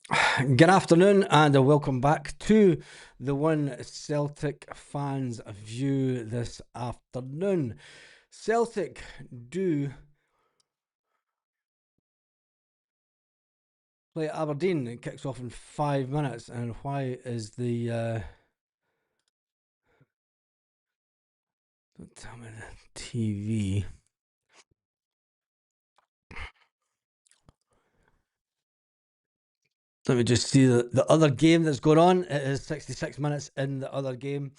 Good afternoon and welcome back to the One Celtic Fans View this afternoon. Celtic do play Aberdeen. It kicks off in 5 minutes. And why is the don't tell me the TV? Let me just see the other game that's going on. It is 66 minutes in the other game.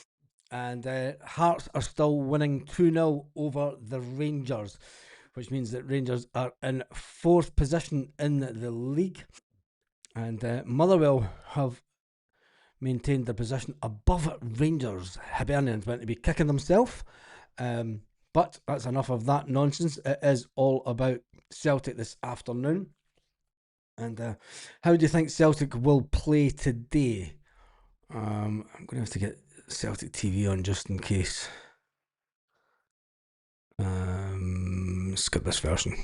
And Hearts are still winning 2-0 over the Rangers, which means that Rangers are in fourth position in the league. And Motherwell have maintained their position above Rangers. Hibernian's meant to be kicking themselves. But that's enough of that nonsense. It is all about Celtic this afternoon. And how do you think Celtic will play today? I'm going to have to get Celtic TV on just in case. Skip this version.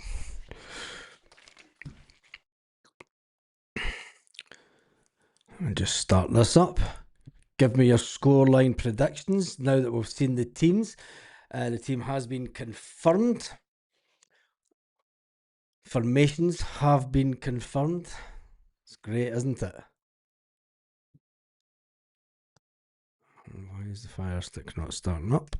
And just start this up. Give me your scoreline predictions now that we've seen the teams. The team has been confirmed. Formations have been confirmed. It's great, isn't it? Why is the fire stick not starting up?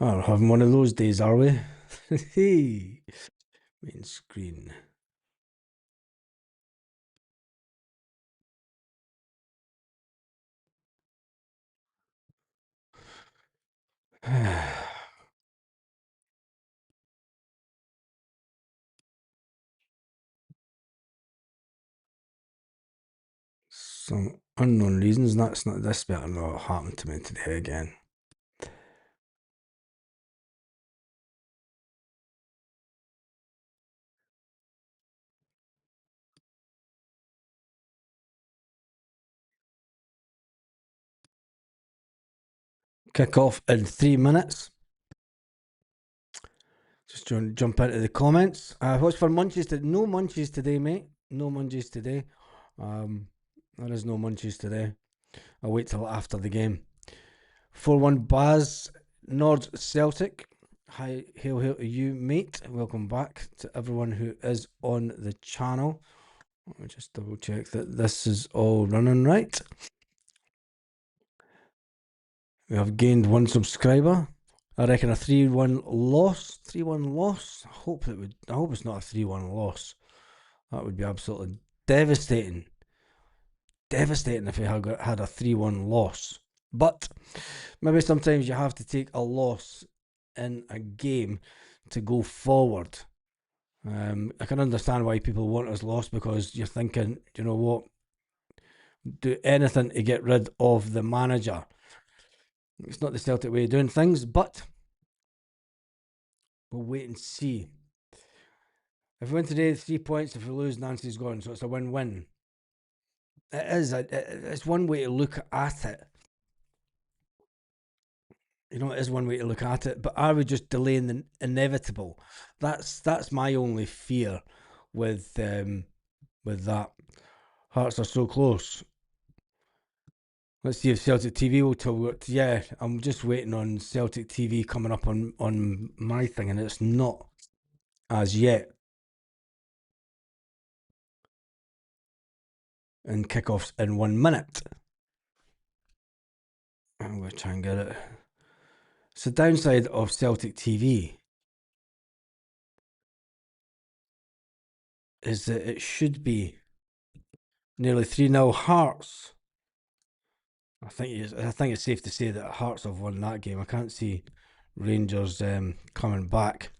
Oh, we're having one of those days, are we? Hey, main screen. Some unknown reasons. That's not this better not happen to me today again. Kick off in 3 minutes. Just jump into the comments. What's for munchies today? No munchies today, mate. No munchies today. There is no munchies today. I'll wait till after the game. 4-1 Baz, Nord Celtic. Hi, hail to you, mate. Welcome back to everyone who is on the channel. Let me just double check that this is all running right. We have gained one subscriber. I reckon a 3-1 loss. 3-1 loss. I hope it's not a 3-1 loss. That would be absolutely devastating. Devastating if we had a 3-1 loss. But maybe sometimes you have to take a loss in a game to go forward. I can understand why people want us lost because you're thinking, you know what, do anything to get rid of the manager. It's not the Celtic way of doing things, but we'll wait and see. If we win today, 3 points. If we lose, Nancy's gone. So it's a win-win. It is. It's one way to look at it. It is one way to look at it. But are we just delaying the inevitable? That's my only fear with that. Hearts are so close. Let's see if Celtic TV will tell it. Yeah, I'm just waiting on Celtic TV coming up on my thing, and it's not as yet. And kickoffs in 1 minute. I'm going to try and get it. It's the downside of Celtic TV is that it should be nearly 3-0 Hearts. I think it's safe to say that Hearts have won that game. I can't see Rangers coming back.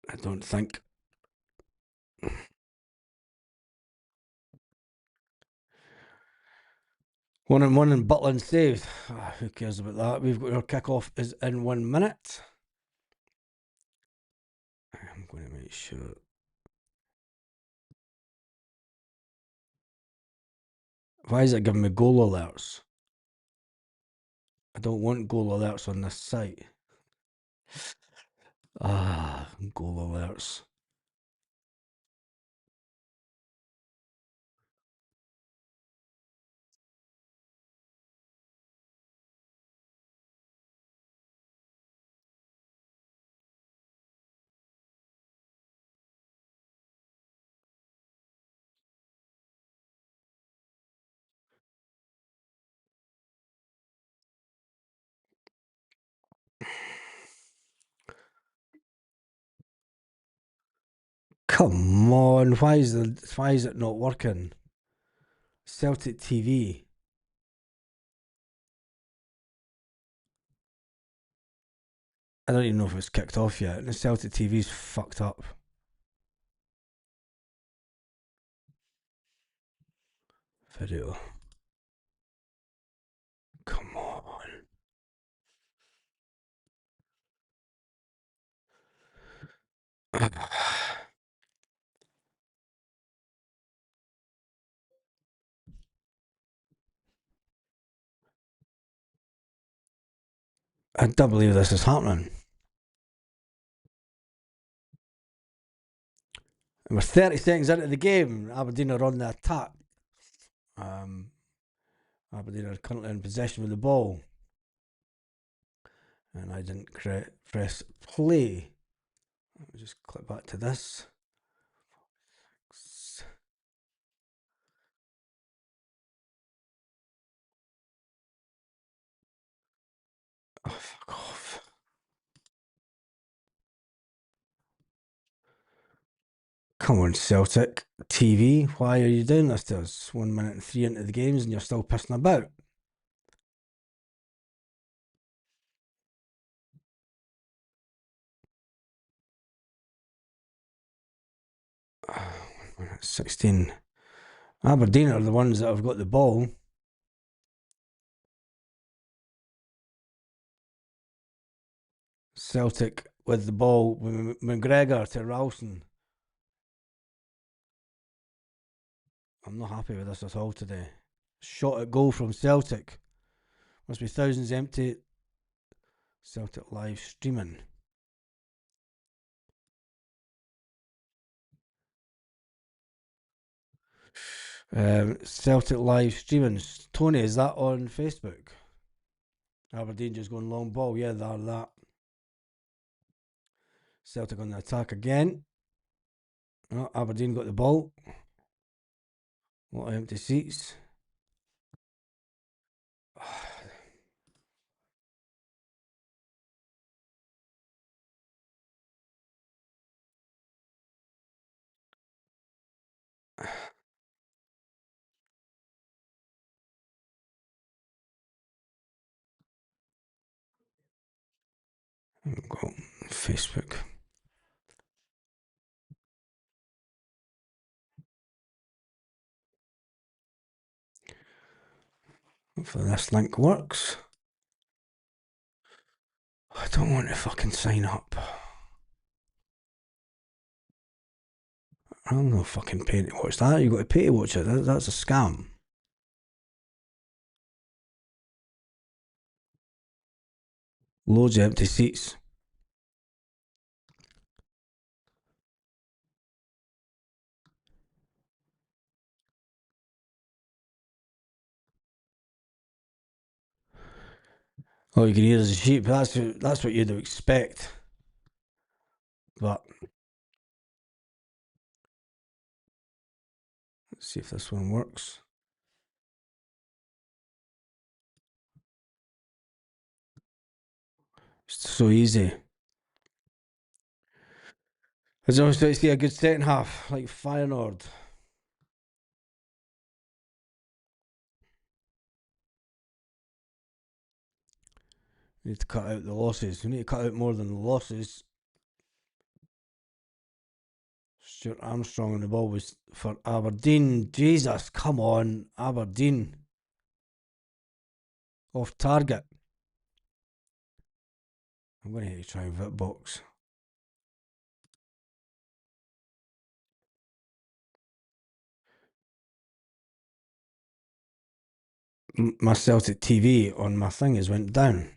I don't think. One and one and Butland saved. Who cares about that? We've got our kickoff is in 1 minute. I'm going to make sure. Why is it giving me goal alerts? I don't want goal alerts on this site. Goal alerts. Come on, why is it not working? Celtic TV. I don't even know if it's kicked off yet. The Celtic TV's fucked up. Video. Come on. I don't believe this is happening. And we're 30 seconds into the game. Aberdeen are on the attack. Um, Aberdeen are currently in possession with the ball. And I didn't press play. Let me just click back to this. Oh, fuck off. Come on, Celtic TV. Why are you doing this to us? 1 minute and 3 into the games and you're still pissing about. Uh, 16. Aberdeen are the ones that have got the ball. Celtic with the ball. McGregor to Ralston. I'm not happy with this at all today. Shot at goal from Celtic. Must be thousands empty. Celtic live streaming. Celtic live streaming. Tony, is that on Facebook? Aberdeen just going long ball. Yeah, they're that. Celtic on the attack again. Oh, Aberdeen got the ball. A lot of empty seats. Go Facebook. Hopefully this link works. I don't want to fucking sign up. I'm not fucking paying to watch that. You've got to pay to watch it. That's a scam. Loads of empty seats. All you can hear is a sheep. That's what you'd expect. But let's see if this one works. It's so easy. I just want to see a good second half, like Feyenoord. We need to cut out the losses. We need to cut out more than the losses. Stuart Armstrong on the ball was for Aberdeen. Jesus, come on, Aberdeen. Off target. I'm going to hit to try and vit box. My Celtic TV on my thing has went down.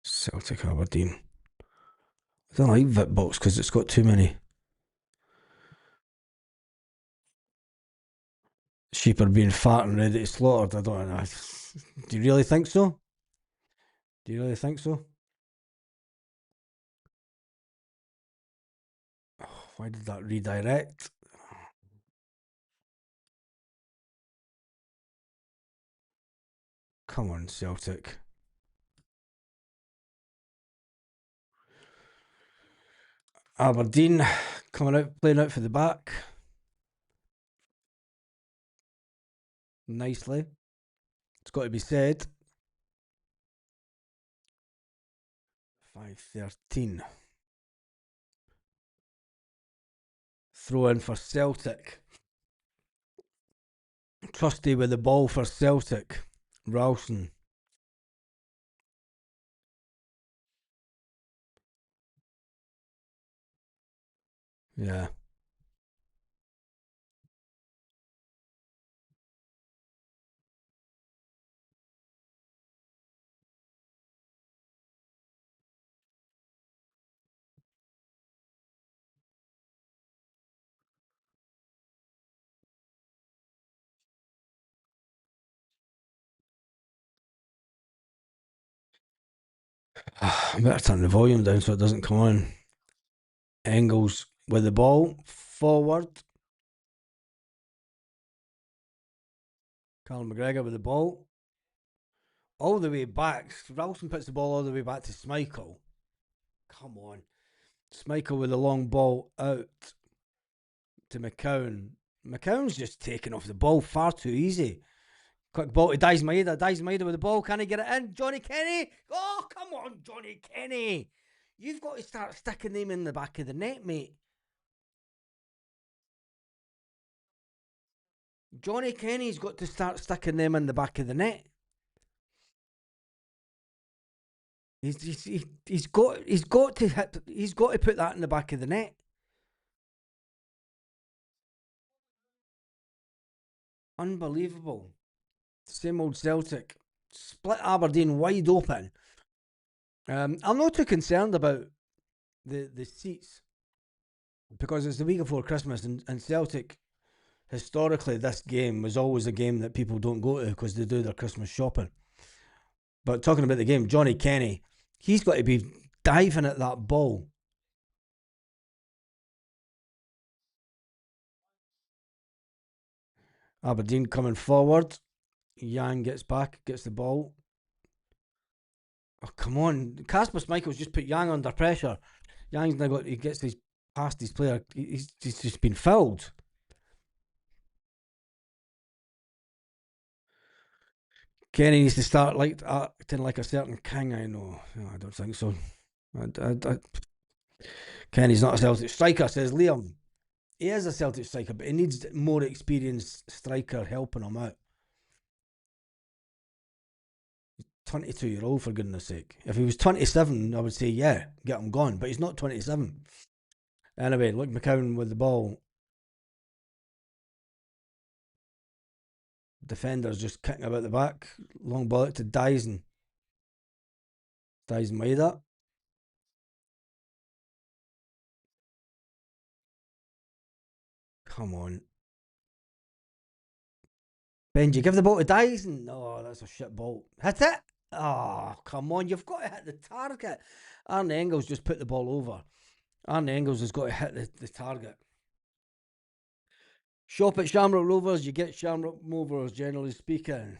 Celtic Aberdeen. I don't like Vitbox because it's got too many. Sheep are being fat and ready to slaughtered. I don't know. Do you really think so? Do you really think so? Oh, why did that redirect? Come on, Celtic. Aberdeen coming out, playing out for the back nicely. It's got to be said. 5-13. Throw in for Celtic. Trusty with the ball for Celtic. Ralston. Yeah. I better turn the volume down so it doesn't come on. Engels with the ball. Forward. Callum McGregor with the ball. All the way back. Ralston puts the ball all the way back to Schmeichel. Come on. Schmeichel with the long ball out to McCown. McCown's just taking off the ball far too easy. Quick ball to Dice Maeda. Dice Maeda with the ball. Can he get it in? Johnny Kenny. Oh, come on, Johnny Kenny. You've got to start sticking them in the back of the net, mate. Johnny Kenny's got to start sticking them in the back of the net. He's got to put that in the back of the net. Unbelievable. Same old Celtic. Split Aberdeen wide open. I'm not too concerned about the seats because it's the week before Christmas, and Celtic historically this game was always a game that people don't go to because they do their Christmas shopping. But talking about the game, Johnny Kenny, he's got to be diving at that ball. Aberdeen coming forward. Yang gets back, gets the ball. Oh, come on. Casper Michaels just put Yang under pressure. Yang's now got, he gets his past his player. He's just been fouled. Kenny needs to start like acting like a certain king. I know. No, I don't think so. Kenny's not a Celtic striker, says Liam. He is a Celtic striker, but he needs more experienced striker helping him out. 22-year-old, for goodness sake. If he was 27, I would say, yeah, get him gone. But he's not 27. Anyway, look, McCown with the ball. Defenders just kicking about the back. Long ball out to Dyson. Dyson Maeda. Come on. Benji, give the ball to Dyson. No, that's a shit ball. Hit it. Oh, come on. You've got to hit the target. Arne Engels just put the ball over. Arne Engels has got to hit the target. Shop at Shamrock Rovers, you get Shamrock Rovers, generally speaking.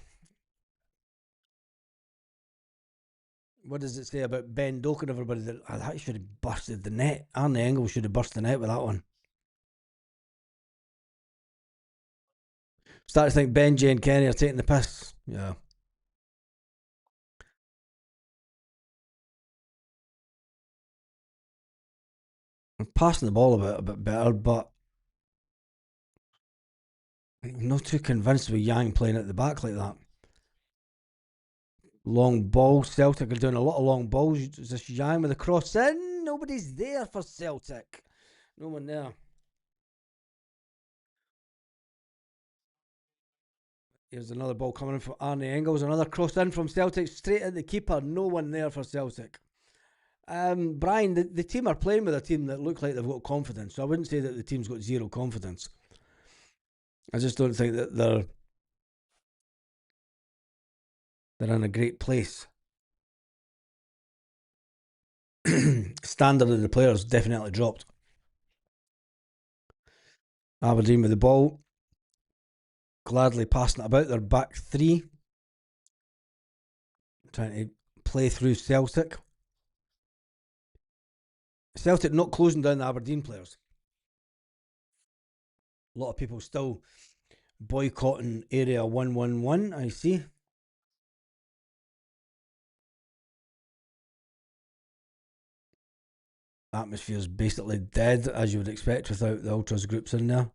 What does it say about Ben Doak and everybody? That should have busted the net. Arne Engels should have burst the net with that one. Start to think Benji and Kenny are taking the piss. Yeah. I'm passing the ball a bit better, but I'm not too convinced with Yang playing at the back like that. Long ball. Celtic are doing a lot of long balls. Is this Yang with a cross in? Nobody's there for Celtic. No one there. Here's another ball coming in from Arnie Engels. Another cross in from Celtic straight at the keeper. No one there for Celtic. Brian, the team are playing with a team that look like they've got confidence. So I wouldn't say that the team's got zero confidence. I just don't think that they're in a great place. Standard of the players definitely dropped. Aberdeen with the ball, gladly passing it about their back three, trying to play through Celtic. Celtic not closing down the Aberdeen players. A lot of people still boycotting Area 111, I see. Atmosphere's basically dead, as you would expect, without the Ultras groups in there.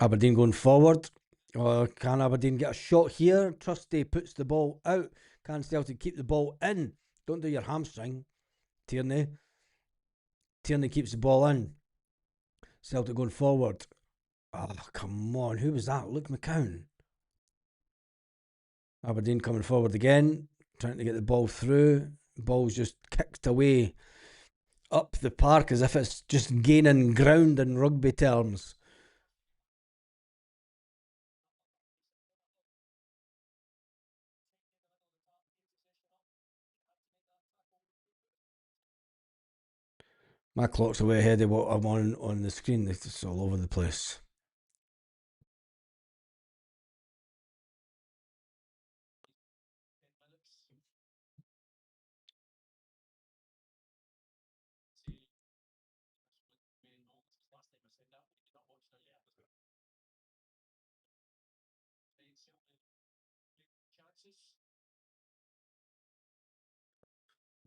Aberdeen going forward. Or can Aberdeen get a shot here? Trusty puts the ball out. Can Celtic keep the ball in? Don't do your hamstring, Tierney. Tierney keeps the ball in. Celtic going forward. Oh, come on. Who was that? Luke McCown. Aberdeen coming forward again, trying to get the ball through. Ball's just kicked away up the park as if it's just gaining ground in rugby terms. My clock's way ahead of what I'm on the screen. It's all over the place.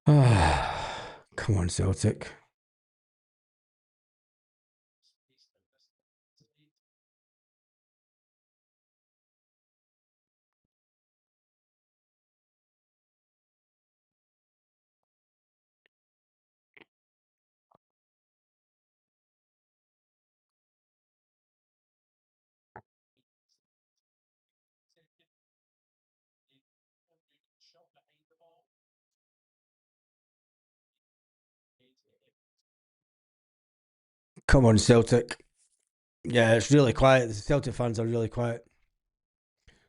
Come on, Celtic. Come on, Celtic. Yeah, it's really quiet. The Celtic fans are really quiet.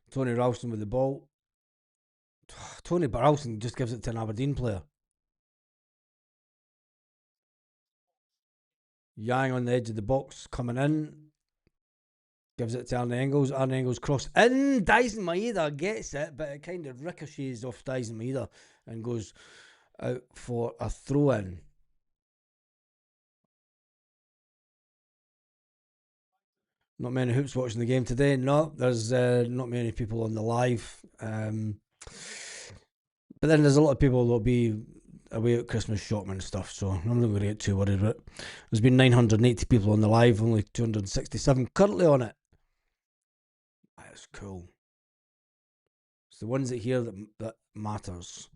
Tony Ralston with the ball. Tony Ralston just gives it to an Aberdeen player. Yang on the edge of the box coming in. Gives it to Arne Engels. Arne Engels cross in. Dyson Maeda gets it, but it kind of ricochets off Dyson Maeda and goes out for a throw in. Not many hoops watching the game today. No, there's not many people on the live. But then there's a lot of people that'll be away at Christmas shopping and stuff, so I'm not going to get too worried about it. There's been 980 people on the live, only 267 currently on it. That's cool. It's the ones that hear that matters.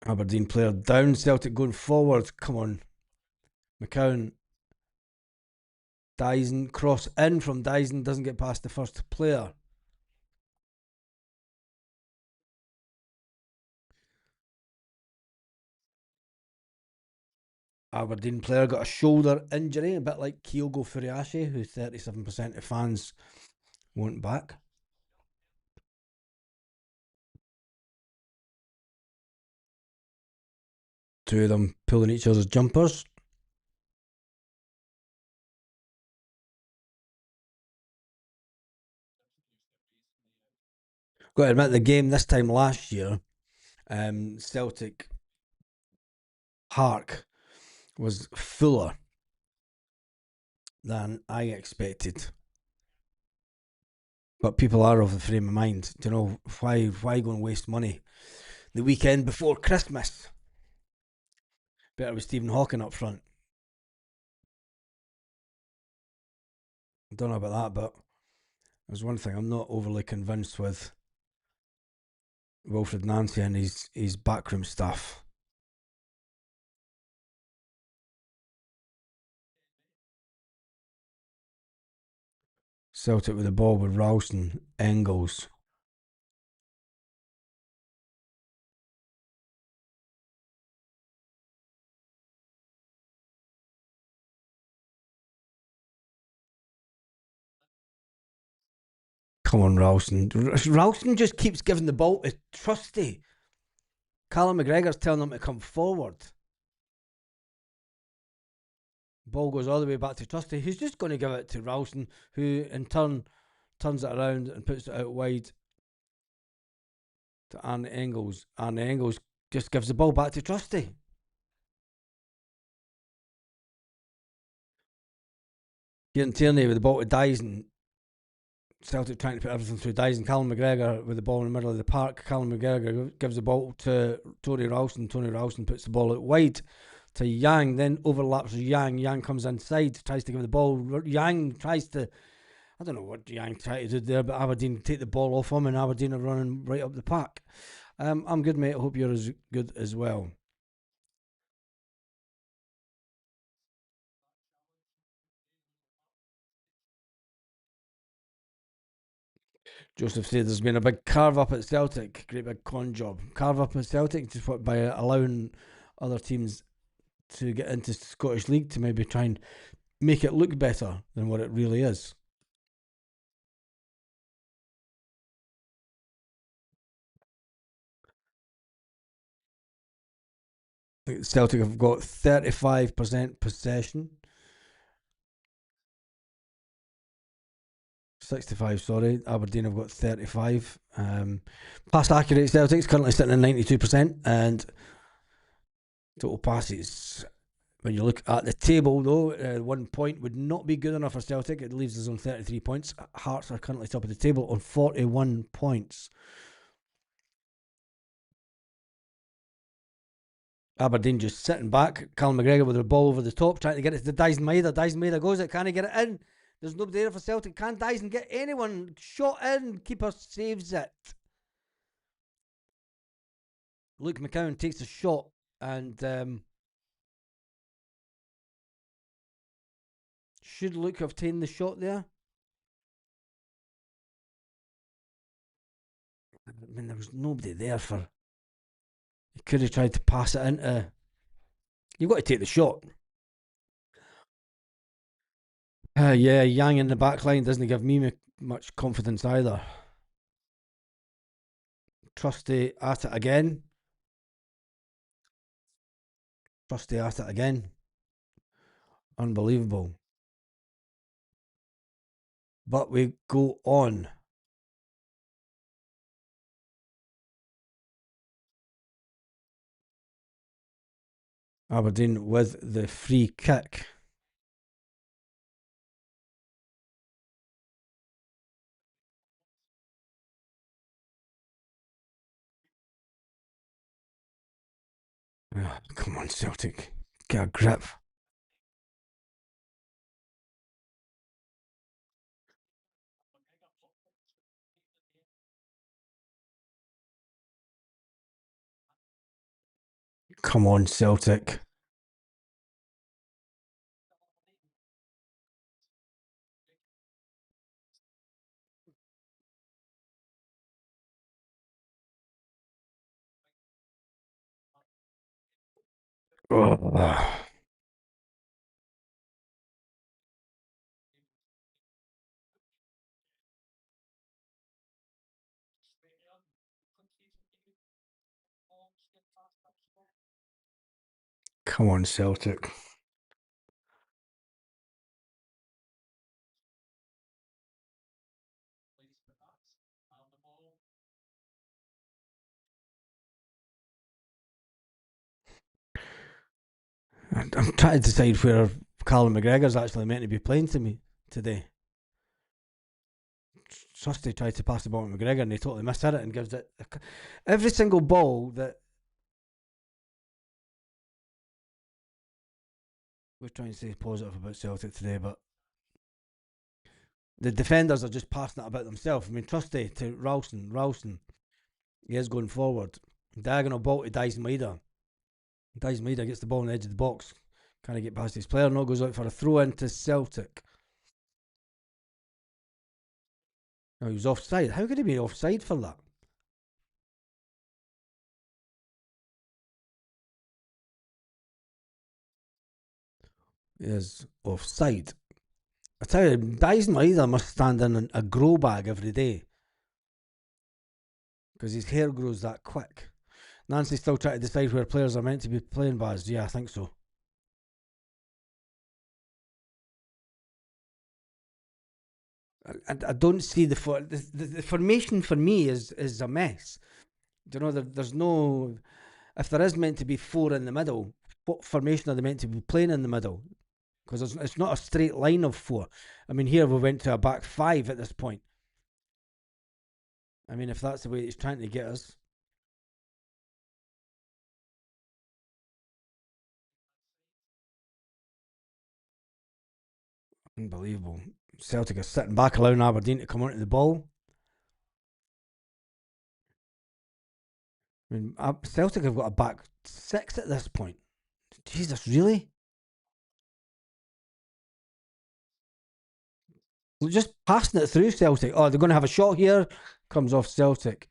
Aberdeen player down. Celtic going forward. Come on. McCown. Dyson. Cross in from Dyson. Doesn't get past the first player. Aberdeen player got a shoulder injury, a bit like Kyogo Furiashi, who 37% of fans want back. Two of them pulling each other's jumpers. Got to admit, the game this time last year, Celtic Park was fuller than I expected. But people are of the frame of mind. Do you know why go and waste money the weekend before Christmas? Better with Stephen Hawking up front. I don't know about that, but there's one thing I'm not overly convinced with Wilfred Nancy and his backroom stuff. Celtic with the ball with Ralston, Engels. Come on, Ralston. Ralston just keeps giving the ball to Trusty. Callum McGregor's telling him to come forward. Ball goes all the way back to Trusty. He's just going to give it to Ralston, who in turn turns it around and puts it out wide to Arne Engels. Arne Engels just gives the ball back to Trusty. Getting Tierney with the ball to Dyson. Celtic trying to put everything through Dyson. Callum McGregor with the ball in the middle of the park. Callum McGregor gives the ball to Tony Ralston. Tony Ralston puts the ball out wide to Yang, then overlaps with Yang. Yang comes inside, tries to give the ball. Yang tries to, I don't know what Yang tried to do there, but Aberdeen take the ball off him, and Aberdeen are running right up the park. I'm good, mate. I hope you're as good as well. Joseph said there's been a big carve up at Celtic. Great big con job. Carve up at Celtic just by allowing other teams to get into Scottish League to maybe try and make it look better than what it really is. Celtic have got 35% possession. 65, sorry. Aberdeen have got 35. Pass accurate Celtic's currently sitting at 92%, and total passes. When you look at the table, though, 1 point would not be good enough for Celtic. It leaves us on 33 points. Hearts are currently top of the table on 41 points. Aberdeen just sitting back. Callum McGregor with the ball over the top, trying to get it to Dyson Maeda. Dyson Maeda goes it. Can he get it in? There's nobody there for Celtic. Can Dyson get anyone shot in? Keeper saves it. Luke McCowan takes a shot, and should Luke have taken the shot there? I mean, there was nobody there for. He could have tried to pass it into. You've got to take the shot. Yeah, Yang in the back line doesn't give me much confidence either. Trusty at it again. Trusty at it again. Unbelievable. But we go on. Aberdeen with the free kick. Oh, come on, Celtic. Get a grip. Come on, Celtic. Oh. Come on, Celtic. I'm trying to decide where Callum McGregor's actually meant to be playing to me today. Trusty tried to pass the ball to McGregor and he totally missed it and gives it. Every single ball that We're trying to stay positive about Celtic today, but the defenders are just passing it about themselves. I mean, Trusty to Ralston. Ralston, he is going forward. Diagonal ball to Dyson Maida. Dyson Maida gets the ball on the edge of the box. Can't get past his player. No, goes out for a throw into Celtic. Oh, he was offside. How could he be offside for that? He is offside. I tell you, Dyson Maida must stand in a grow bag every day because his hair grows that quick. Nancy's still trying to decide where players are meant to be playing, Baz. Yeah, I think so. I don't see the formation for me is a mess. Do you know, there's no. If there is meant to be four in the middle, what formation are they meant to be playing in the middle? Because it's not a straight line of four. I mean, here we went to a back five at this point. I mean, if that's the way he's trying to get us, unbelievable. Celtic are sitting back, allowing Aberdeen to come onto the ball. I mean, Celtic have got a back six at this point. Jesus, really? We're just passing it through Celtic. Oh, they're going to have a shot here. Comes off Celtic.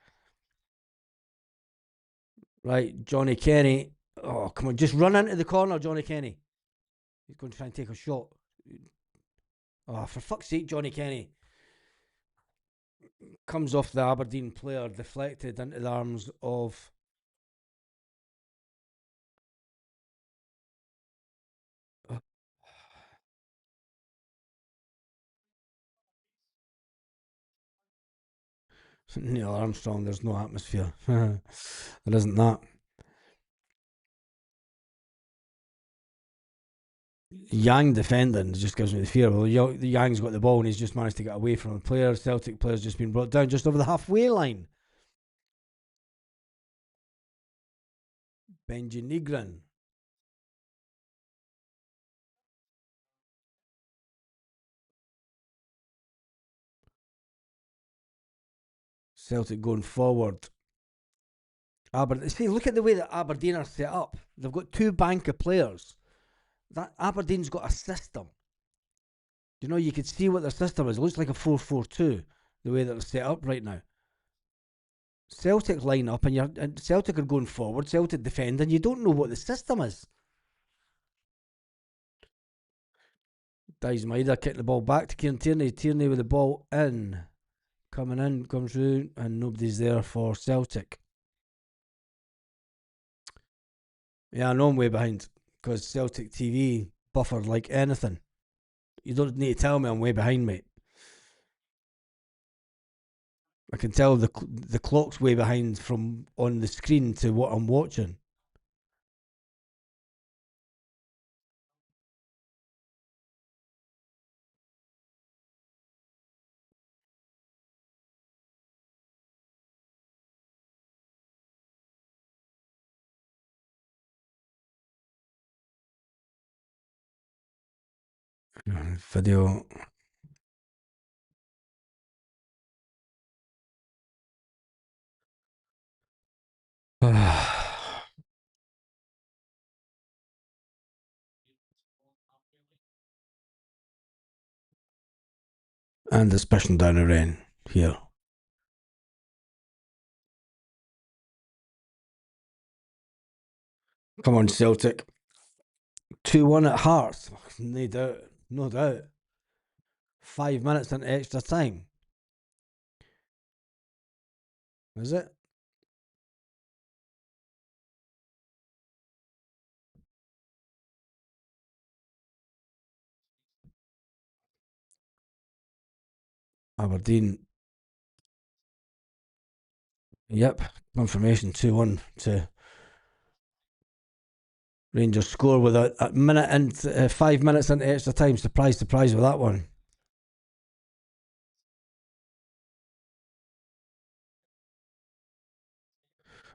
Right, Johnny Kenny. Oh, come on. Just run into the corner, Johnny Kenny. He's going to try and take a shot. Oh, for fuck's sake, Johnny Kenny. Comes off the Aberdeen player, deflected into the arms of. Oh, Neil Armstrong, there's no atmosphere. There isn't that. Yang defending just gives me the fear. Well, Yang's got the ball and he's just managed to get away from the player. Celtic player's just been brought down just over the halfway line. Benji Nigran. Celtic going forward. See, look at the way that Aberdeen are set up. They've got two bank of players. That Aberdeen's got a system. You know, you could see what their system is. It looks like a 4-4-2, the way that they're set up right now. Celtic line up and Celtic are going forward, Celtic defend, and you don't know what the system is. Dies Maida kicking the ball back to Kieran Tierney. Tierney with the ball in. Coming in, comes through, and nobody's there for Celtic. Yeah, I know I'm way behind because Celtic TV buffered like anything. You don't need to tell me I'm way behind, mate. I can tell the clock's way behind from on the screen to what I'm watching. Video. And it's pushing down the rain here. Come on, Celtic. 2-1 at Hearts. No doubt. No doubt. 5 minutes into extra time. Is it? Aberdeen. Yep. Confirmation 2-1 to Rangers score with a minute and 5 minutes into extra time. Surprise, surprise with that one.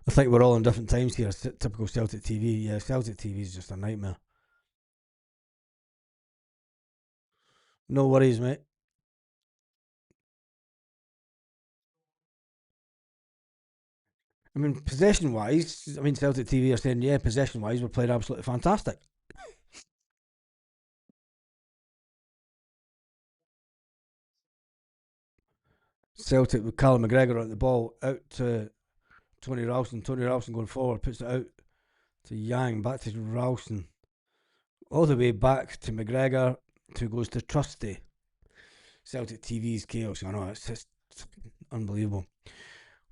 I think we're all on different times here. Typical Celtic TV. Yeah, Celtic TV is just a nightmare. No worries, mate. I mean, possession wise, I mean, Celtic TV are saying, yeah, possession wise, we played absolutely fantastic. Celtic with Callum McGregor on the ball out to Tony Ralston. Tony Ralston going forward, puts it out to Yang, back to Ralston, all the way back to McGregor, who goes to Trusty. Celtic TV's chaos. I know, it's just unbelievable.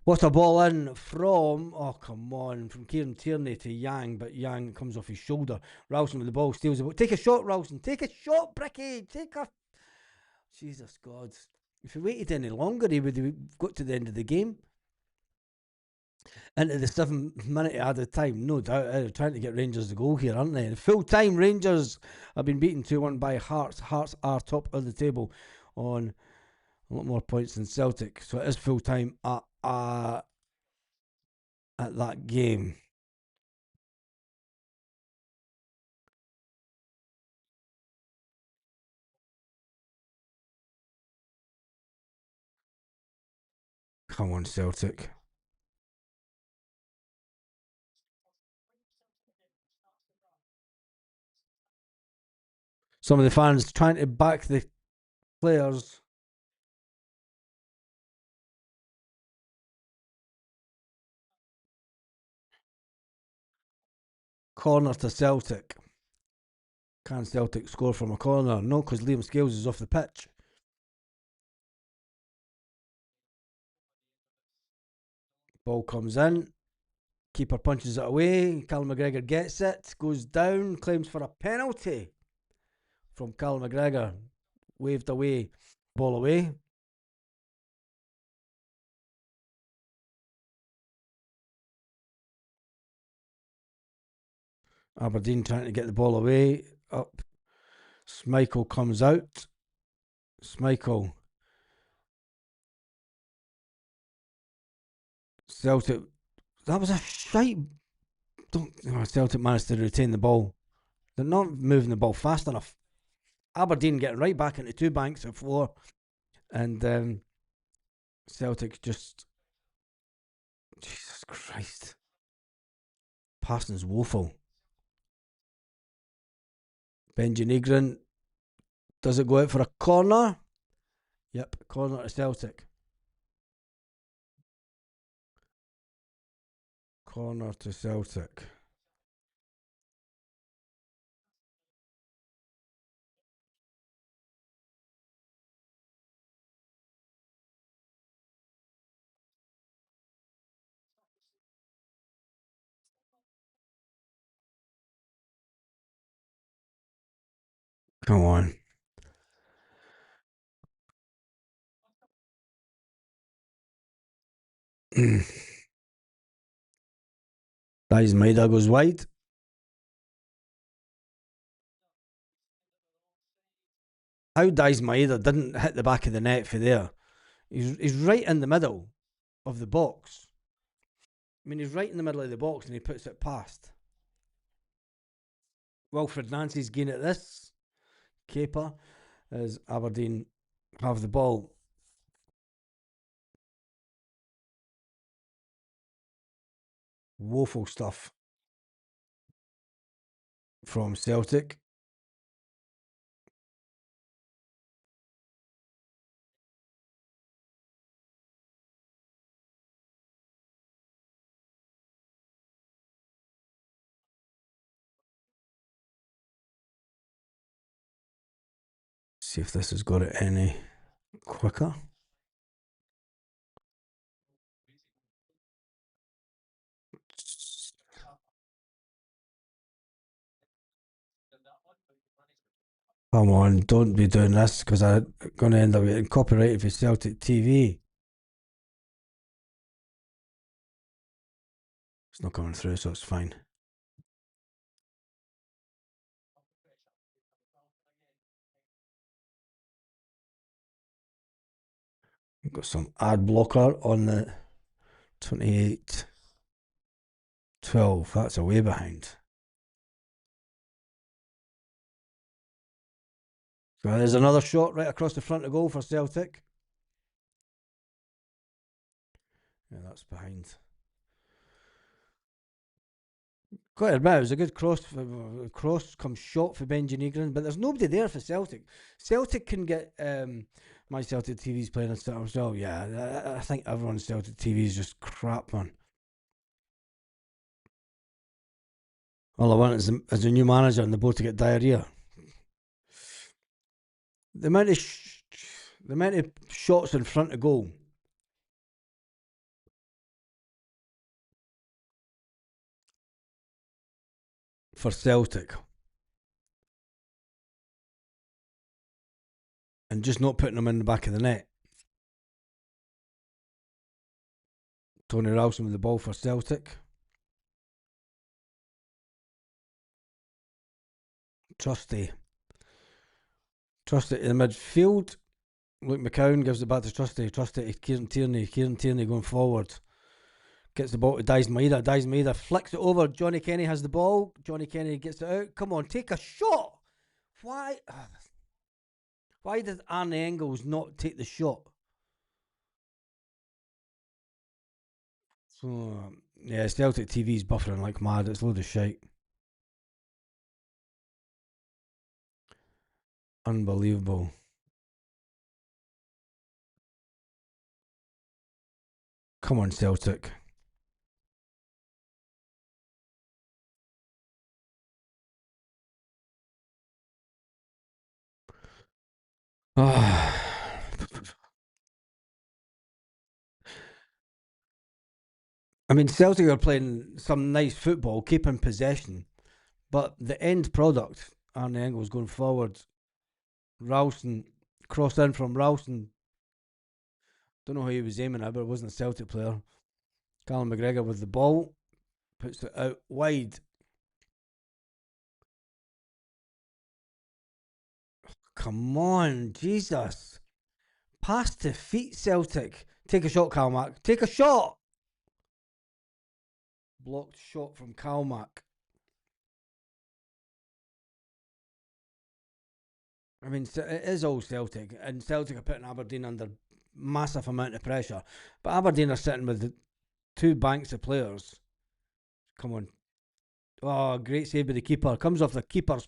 What a ball in from, oh come on, from Kieran Tierney to Yang, but Yang comes off his shoulder. Ralston with the ball, steals the ball. Take a shot, Ralston. Take a shot, Bricky. Take a. Jesus God. If he waited any longer, he would have got to the end of the game. Into the 7 minute added time, no doubt. They're trying to get Rangers the goal here, aren't they? And full time, Rangers have been beaten 2-1 by Hearts. Hearts are top of the table on a lot more points than Celtic. So it is full time at that game. Come on, Celtic. Some of the fans trying to back the players. Corner to Celtic. Can Celtic score from a corner? No, because Liam Scales is off the pitch. Ball comes in. Keeper punches it away. Callum McGregor gets it. Goes down. Claims for a penalty from Callum McGregor. Waved away. Ball away. Aberdeen trying to get the ball away. Up. Schmeichel comes out. Schmeichel. Celtic. That was a shite. Celtic managed to retain the ball. They're not moving the ball fast enough. Aberdeen getting right back into two banks of four. And Celtic just. Jesus Christ. Passing's woeful. Benji Negrin. Does it go out for a corner? Yep, corner to Celtic. Corner to Celtic. Come on. Dice Maida goes wide. How Dice Maida didn't hit the back of the net for there? He's right in the middle of the box. I mean, he's right in the middle of the box and he puts it past. Wilfred Nancy's gain at this caper as Aberdeen have the ball. Woeful stuff from Celtic. See if this has got it any quicker. Come on, don't be doing this because I'm going to end up getting copyrighted for Celtic TV. It's not coming through, so it's fine. We've got some ad blocker on the 28-12. That's a way behind. There's another shot right across the front of goal for Celtic. Yeah, that's behind. Quite a bit. It was a good cross come shot for Benji Negrin, but there's nobody there for Celtic. Celtic can get my Celtic TV's playing and stuff as well. Yeah, I think everyone's Celtic TV is just crap, man. All I want is a new manager and the both to get diarrhea. The amount of the amount of shots in front of goal for Celtic and just not putting them in the back of the net. Tony Ralston with the ball for Celtic. Trusty. Trusty in the midfield. Luke McCowan gives it back to Trusty. Trusty to Kieran Tierney. Kieran Tierney going forward. Gets the ball to Dice Maeda. Dice Maeda flicks it over. Johnny Kenny has the ball. Johnny Kenny gets it out. Come on, take a shot. Why? Why did Arne Engels not take the shot? So, yeah, Celtic TV's buffering like mad. It's a load of shite. Unbelievable. Come on, Celtic. I mean, Celtic are playing some nice football, keeping possession, but the end product, Arne Engels going forward, Ralston, crossed in from Ralston. Don't know who he was aiming at, but it wasn't a Celtic player. Callum McGregor with the ball, puts it out wide. Come on, Jesus. Pass to feet, Celtic. Take a shot, Calmac. Take a shot. Blocked shot from Calmac. I mean, it is all Celtic, and Celtic are putting Aberdeen under massive amount of pressure. But Aberdeen are sitting with the two banks of players. Come on. Oh, great save by the keeper. Comes off the keeper's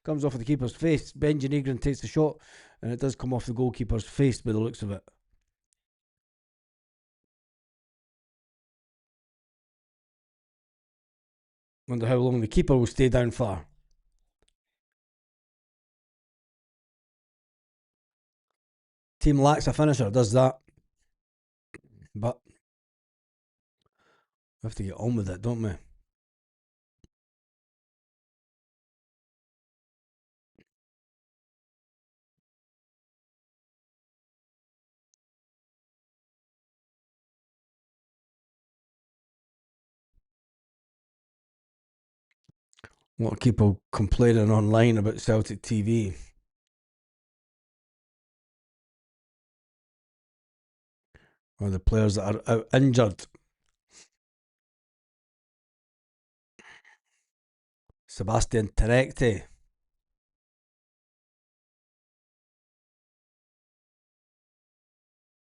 comes off of the keeper's face. Benji Negrin takes the shot, and it does come off the goalkeeper's face by the looks of it. Wonder how long the keeper will stay down for. Team lacks a finisher, does that. But we have to get on with it, don't we? A lot of people complaining online about Celtic TV. Or the players that are out injured. Sebastian Terekte.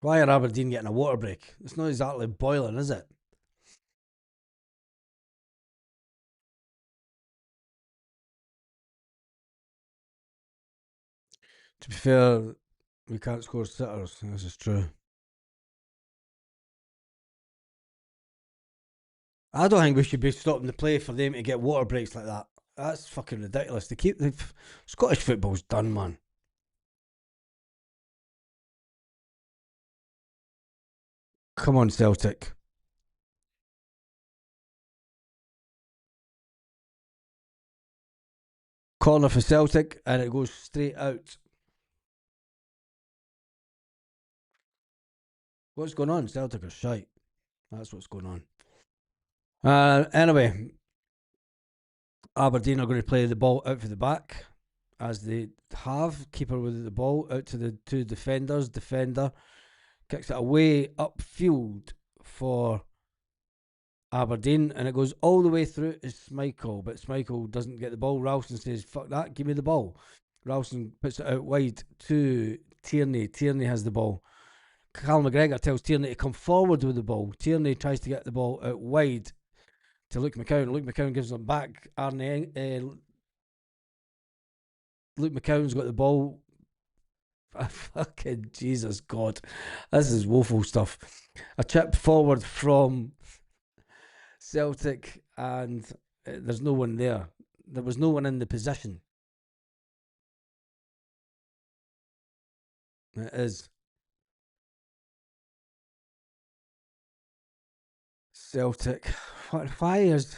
Why are Aberdeen getting a water break? It's not exactly boiling, is it? To be fair, we can't score sitters. This is true. I don't think we should be stopping the play for them to get water breaks like that. That's fucking ridiculous. They keep the Scottish football's done, man. Come on, Celtic. Corner for Celtic, and it goes straight out. What's going on? Celtic are shite. That's what's going on. Anyway, Aberdeen are going to play the ball out for the back, as they have. Keeper with the ball out to the two defenders. Defender kicks it away upfield for Aberdeen, and it goes all the way through to Schmeichel, but Schmeichel doesn't get the ball. Ralston says, "Fuck that, give me the ball." Ralston puts it out wide to Tierney. Tierney has the ball. Cal McGregor tells Tierney to come forward with the ball. Tierney tries to get the ball out wide to Luke McCowan. Luke McCowan gives it back. Luke McCowan's got the ball. Fucking Jesus God. This is woeful stuff. A chip forward from Celtic, and there's no one there. There was no one in the position. It is Celtic. Why is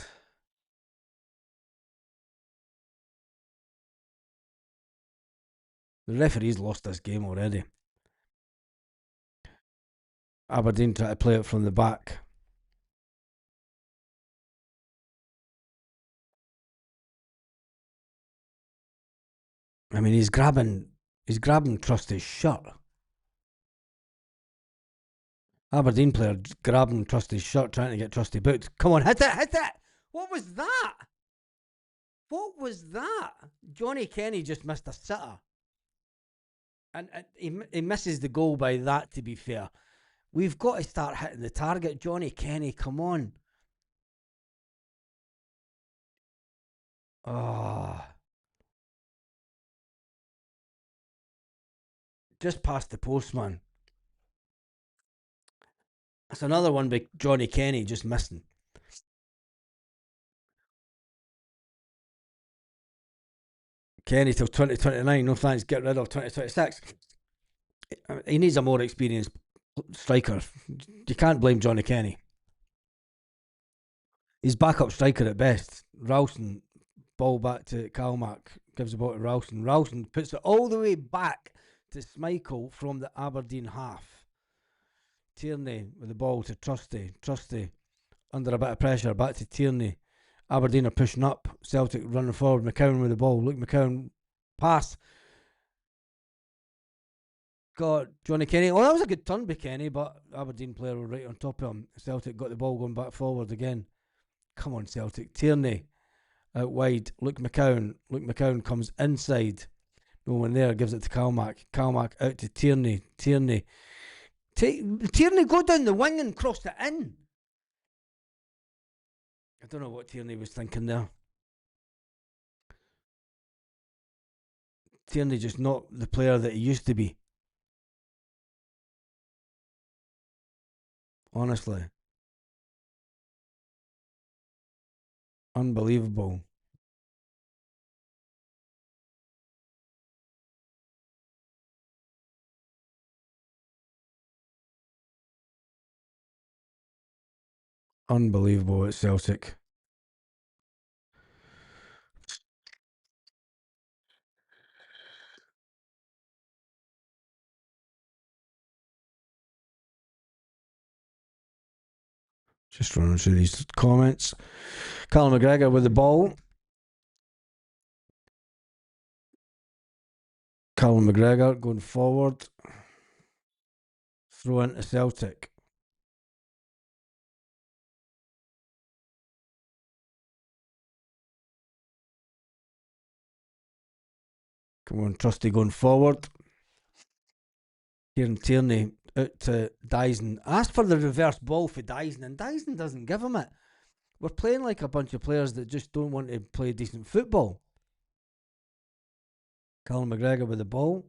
the referee's lost this game already? Aberdeen try to play it from the back. I mean, he's grabbing Trusty's shirt. Aberdeen player grabbing Trusty's shirt, trying to get Trusty booked. Come on, hit it! What was that? What was that? Johnny Kenny just missed a sitter. And he misses the goal by that, to be fair. We've got to start hitting the target. Johnny Kenny, come on. Oh, just past the post, man. That's another one by Johnny Kenny just missing. Kenny till 2029. No thanks. Get rid of 2026. He needs a more experienced striker. You can't blame Johnny Kenny. He's backup striker at best. Ralston, ball back to Kalmack, gives the ball to Ralston. Ralston puts it all the way back to Schmeichel from the Aberdeen half. Tierney with the ball to Trusty. Trusty under a bit of pressure, back to Tierney. Aberdeen are pushing up. Celtic running forward. McCowan with the ball. Luke McCowan pass. Got Johnny Kenny. Oh, that was a good turn by Kenny, but Aberdeen player were right on top of him. Celtic got the ball going back forward again. Come on, Celtic. Tierney out wide. Luke McCowan. Luke McCowan comes inside. No one there. Gives it to Kalmack. Kalmack out to Tierney. Tierney. Tierney, go down the wing and cross it in. I don't know what Tierney was thinking there. Tierney just not the player that he used to be. Honestly. Unbelievable. Unbelievable at Celtic. Just running through these comments. Callum McGregor with the ball. Callum McGregor going forward. Throw into Celtic. Come on, Trusty going forward. Kieran Tierney out to Dyson. Asked for the reverse ball for Dyson, and Dyson doesn't give him it. We're playing like a bunch of players that just don't want to play decent football. Callum McGregor with the ball.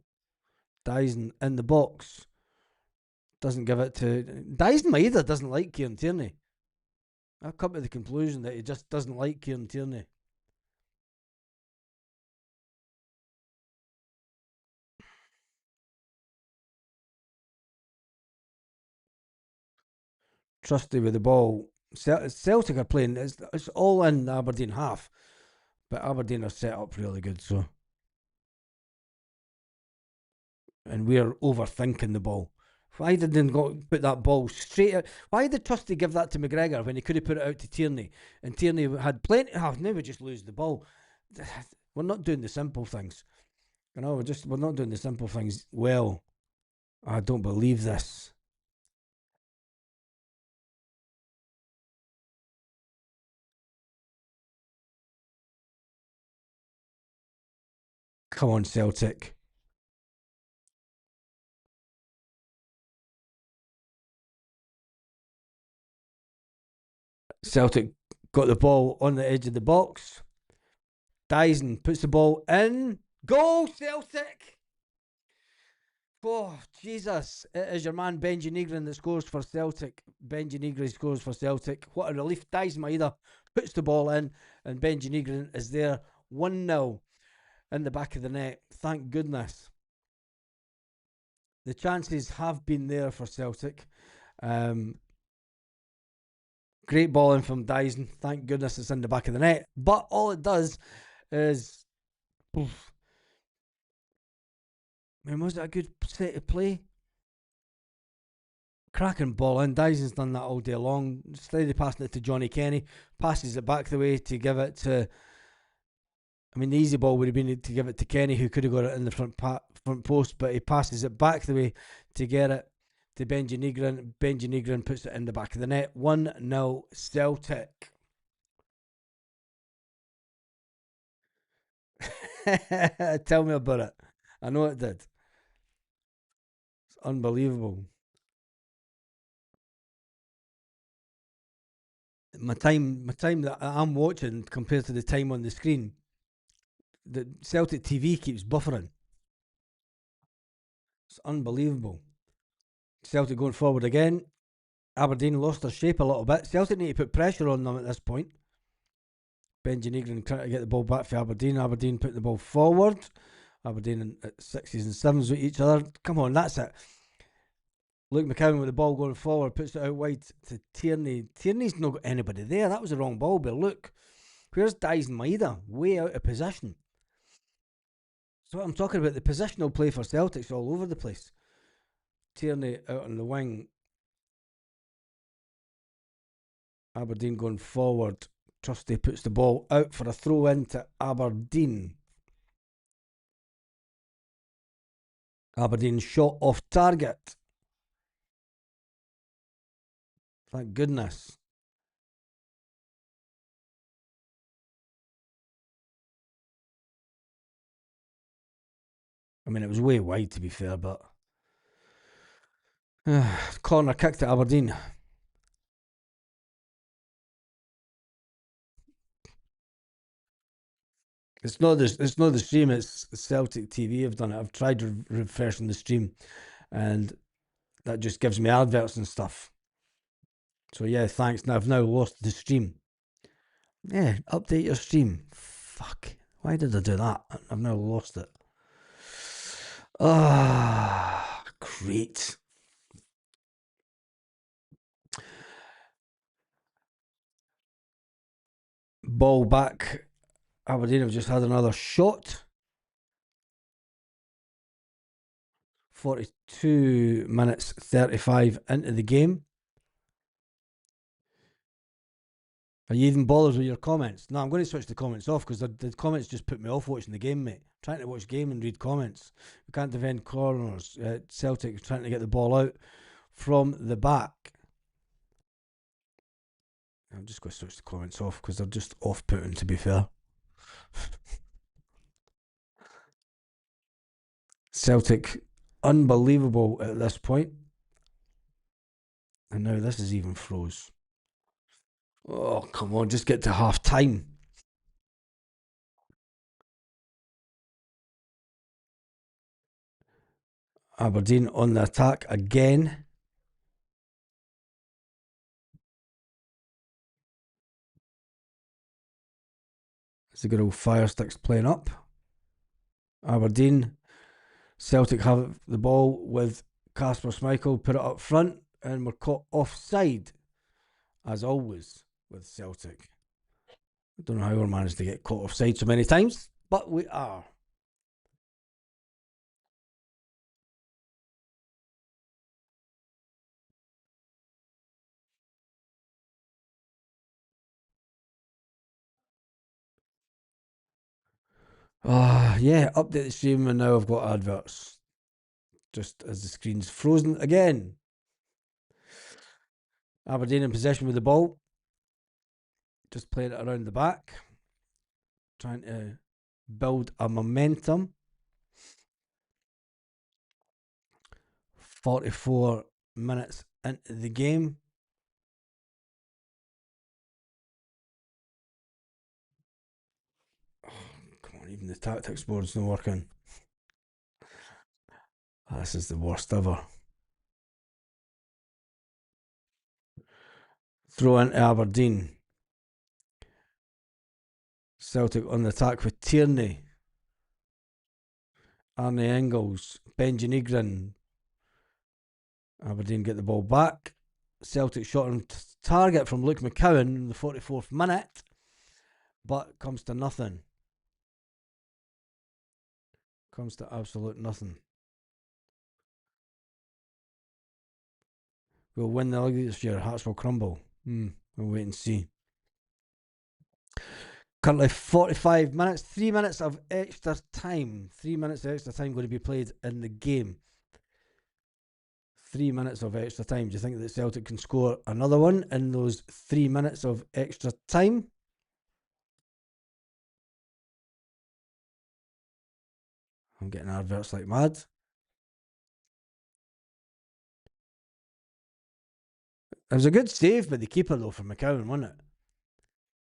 Dyson in the box. Doesn't give it to Dyson. Either doesn't like Kieran Tierney. I've come to the conclusion that he just doesn't like Kieran Tierney. Trusty with the ball. Celtic are playing. It's all in the Aberdeen half, but Aberdeen are set up really good. So, and we're overthinking the ball. Why did they not put that ball straight out? Why did Trusty give that to McGregor when he could have put it out to Tierney? And Tierney had plenty. Oh, now we just lose the ball. We're not doing the simple things. We're not doing the simple things well. I don't believe this. Come on, Celtic. Celtic got the ball on the edge of the box. Dyson puts the ball in. Goal, Celtic! Oh, Jesus. It is your man Benji Negrin that scores for Celtic. Benji Negrin scores for Celtic. What a relief. Dyson Maeda puts the ball in, and Benji Negrin is there 1-0 in the back of the net. Thank goodness. The chances have been there for Celtic. Um, Great ball in from Dyson. Thank goodness it's in the back of the net. But all it does is. Oof, I mean, was it a good set of play? Cracking ball in. Dyson's done that all day long. Steady passing it to Johnny Kenny. Passes it back the way to give it to. I mean, the easy ball would have been to give it to Kenny, who could have got it in the front post, but he passes it back the way to get it to Benji Negrin. Benji Negrin puts it in the back of the net. 1-0 Celtic. Tell me about it. I know it did. It's unbelievable. My time that I'm watching compared to the time on the screen, the Celtic TV keeps buffering. It's unbelievable. Celtic going forward again. Aberdeen lost their shape a little bit. Celtic need to put pressure on them at this point. Benji Negrin trying to get the ball back for Aberdeen. Aberdeen putting the ball forward. Aberdeen at sixes and sevens with each other. Come on, that's it. Luke McCowan with the ball going forward, puts it out wide to Tierney. Tierney's not got anybody there. That was the wrong ball, but look, where's Dyson Maeda? Way out of position. So what I'm talking about, the positional play for Celtic's all over the place. Tierney out on the wing. Aberdeen going forward. Trusty puts the ball out for a throw in to Aberdeen. Aberdeen shot off target. Thank goodness. I mean, it was way wide to be fair, but corner kick to Aberdeen. It's not the stream. It's Celtic TV. I've done it. I've tried refreshing the stream, and that just gives me adverts and stuff. So yeah, thanks. Now I've now lost the stream. Yeah, update your stream. Fuck. Why did I do that? I've now lost it. Ah, great. Ball back. Aberdeen have just had another shot. 42 minutes 35 into the game. Are you even bothered with your comments? No, I'm going to switch the comments off because the comments just put me off watching the game, mate. I'm trying to watch game and read comments. We can't defend corners. Celtic trying to get the ball out from the back. I'm just going to switch the comments off because they're just off-putting, to be fair. Celtic, unbelievable at this point. And now this is even froze. Oh, come on, just get to half time. Aberdeen on the attack again. It's the good old fire sticks playing up. Aberdeen. Celtic have the ball with Kasper Schmeichel, put it up front, and we're caught offside, as always, with Celtic. I don't know how we managed to get caught offside so many times, but we are. Yeah, update the stream, and now I've got adverts. Just as the screen's frozen again. Aberdeen in possession with the ball. Just playing it around the back. Trying to build a momentum. 44 minutes into the game. Oh, come on, even the tactics board's not working. This is the worst ever. Throw into Aberdeen. Celtic on the attack with Tierney, Arne Engels, Benji Negrin. Aberdeen get the ball back. Celtic shot on target from Luke McCowan in the 44th minute, but comes to nothing. Comes to absolute nothing. We'll win the league this year. Hearts will crumble. We'll wait and see. Currently 45 minutes, 3 minutes of extra time. 3 minutes of extra time going to be played in the game. 3 minutes of extra time. Do you think that Celtic can score another one in those 3 minutes of extra time? I'm getting adverts like mad. It was a good save by the keeper, though, from McCowan, wasn't it?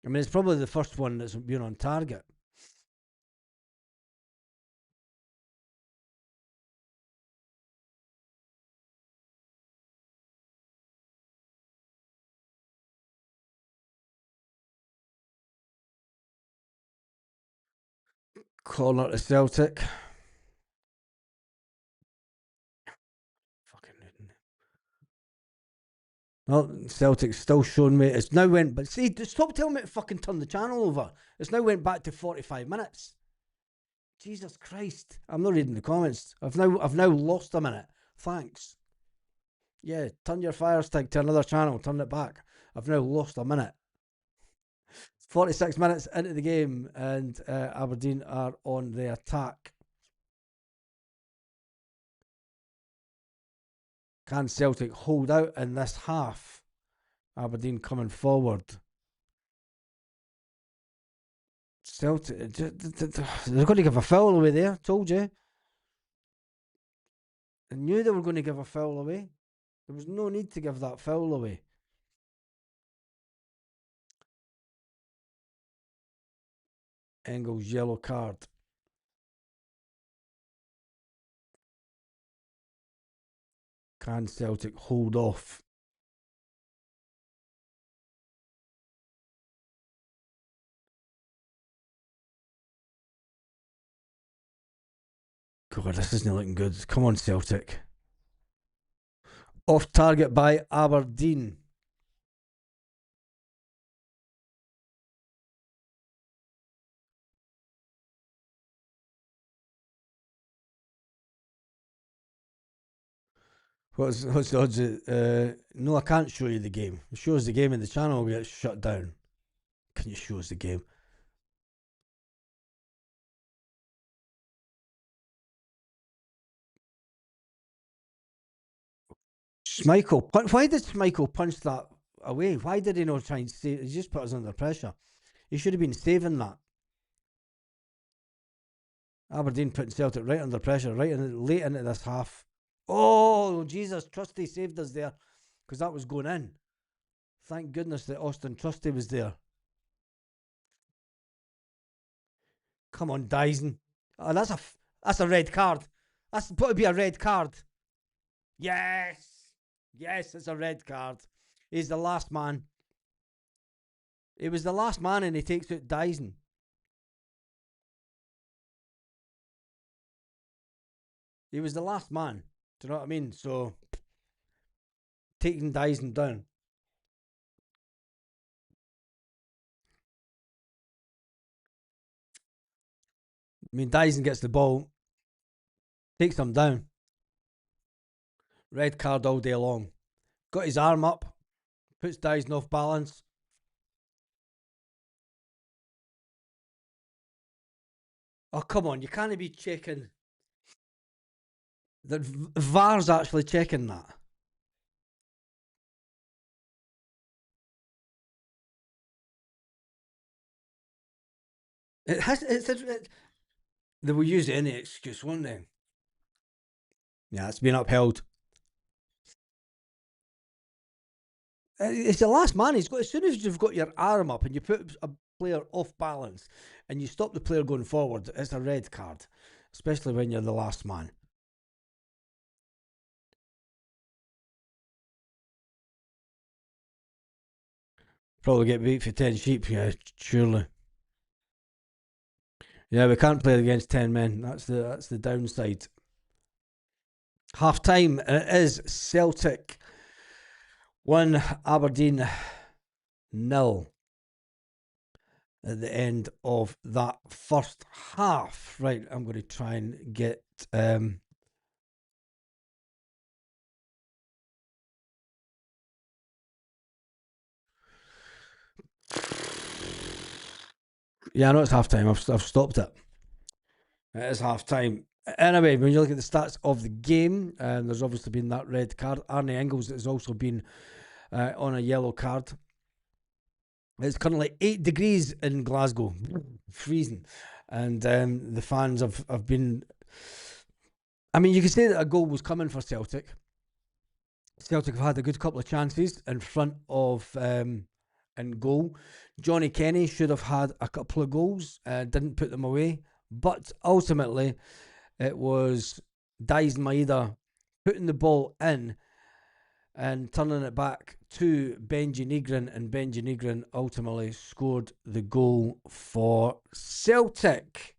I mean, it's probably the first one that's been on target. Corner to Celtic. Fucking well, Celtic's still showing me. It's now went, but see, stop telling me to fucking turn the channel over. It's now went back to 45 minutes. Jesus Christ! I'm not reading the comments. I've now lost a minute. Thanks. Yeah, turn your fire stick to another channel. Turn it back. I've now lost a minute. 46 minutes into the game, and Aberdeen are on the attack. Can Celtic hold out in this half? Aberdeen coming forward. Celtic, they're going to give a foul away there. Told you. I knew they were going to give a foul away. There was no need to give that foul away. Engels yellow card. Can Celtic hold off? God, this isn't looking good. Come on, Celtic. Off target by Aberdeen. What's the odds? No, I can't show you the game. It shows the game and the channel will get shut down. Can you show us the game? Schmeichel. Why did Schmeichel punch that away? Why did he not try and save? He just put us under pressure. He should have been saving that. Aberdeen putting Celtic right under pressure, late into this half. Oh, Jesus, Trusty saved us there because that was going in. Thank goodness that Austin Trusty was there. Come on, Dyson. Oh, that's a red card. That's got to be a red card. Yes. Yes, it's a red card. He's the last man. He was the last man and he takes out Dyson. He was the last man. Do you know what I mean? So, taking Dyson down. I mean, Dyson gets the ball, takes him down. Red card all day long. Got his arm up, puts Dyson off balance. Oh, come on, you can't be checking. The VAR's actually checking that. They will use any excuse, won't they? Yeah, it's been upheld. It's the last man. He's got as soon as you've got your arm up and you put a player off balance and you stop the player going forward, it's a red card, especially when you're the last man. Probably get beat for 10 sheep. Yeah, surely. Yeah, we can't play against 10 men. That's the downside. Half time. It is Celtic 1, Aberdeen nil at the end of that first half. Right, I'm going to try and get. Yeah, I know it's half time. I've stopped it. It is half time. Anyway, when you look at the stats of the game, there's obviously been that red card. Arnie Engels has also been on a yellow card. It's currently 8 degrees in Glasgow, freezing. And the fans have been. I mean, you could say that a goal was coming for Celtic. Celtic have had a good couple of chances in front of in goal. Johnny Kenny should have had a couple of goals, didn't put them away. But ultimately, it was Daizen Maeda putting the ball in and turning it back to Benji Negrin, and Benji Negrin ultimately scored the goal for Celtic.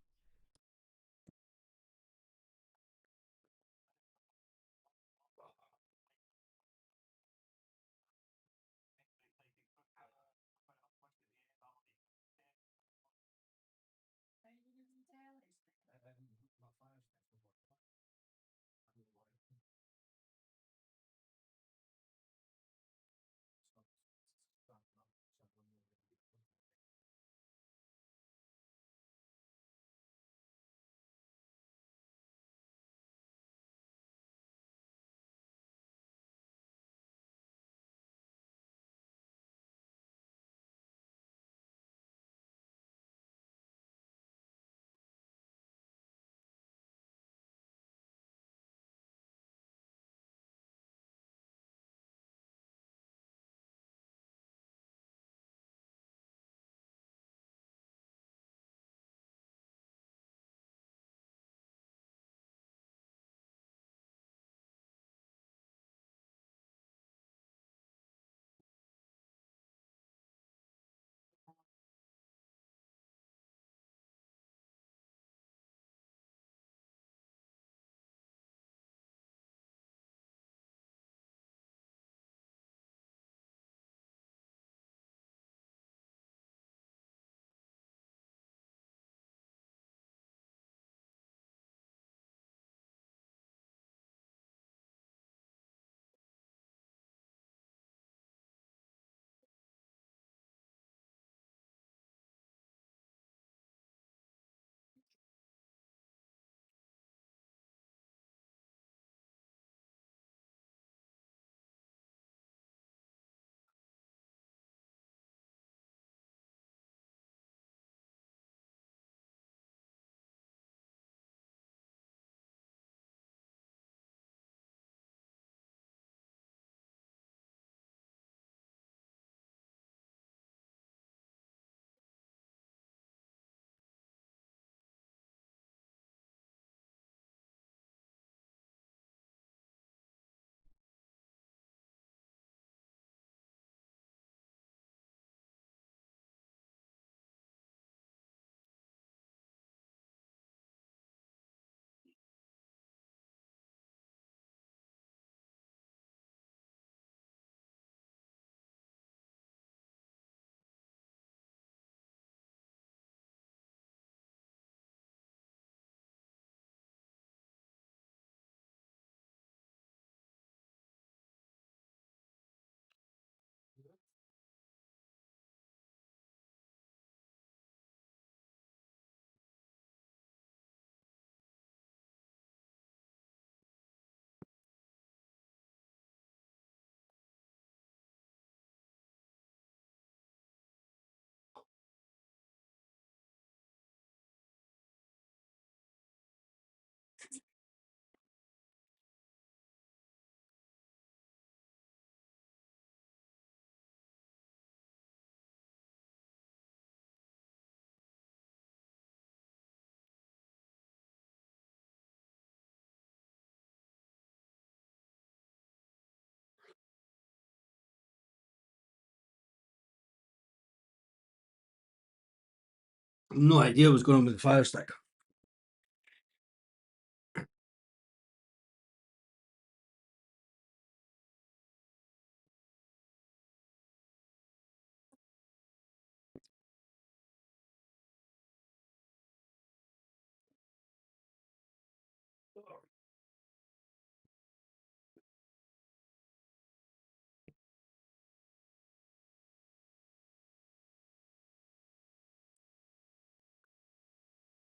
No idea what's going on with the Fire Stick.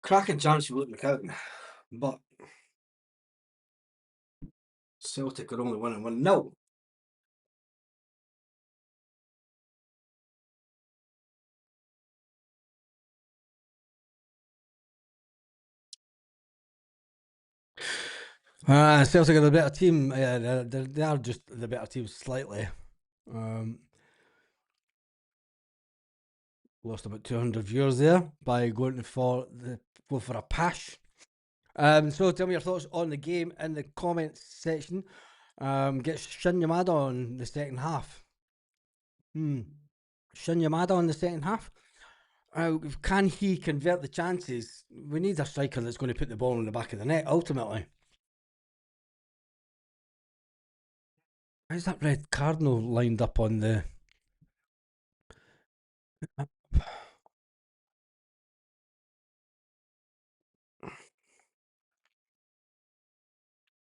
Cracking chance of Luke McCowan, but Celtic are only winning 1-0. Celtic are the better team. They are just the better team slightly. Um, Lost about 200 viewers there by going for a pash. So tell me your thoughts on the game in the comments section. Get Shin Yamada on the second half. Shin Yamada on the second half. Can he convert the chances? We need a striker that's going to put the ball in the back of the net, ultimately. How's that red cardinal lined up on the...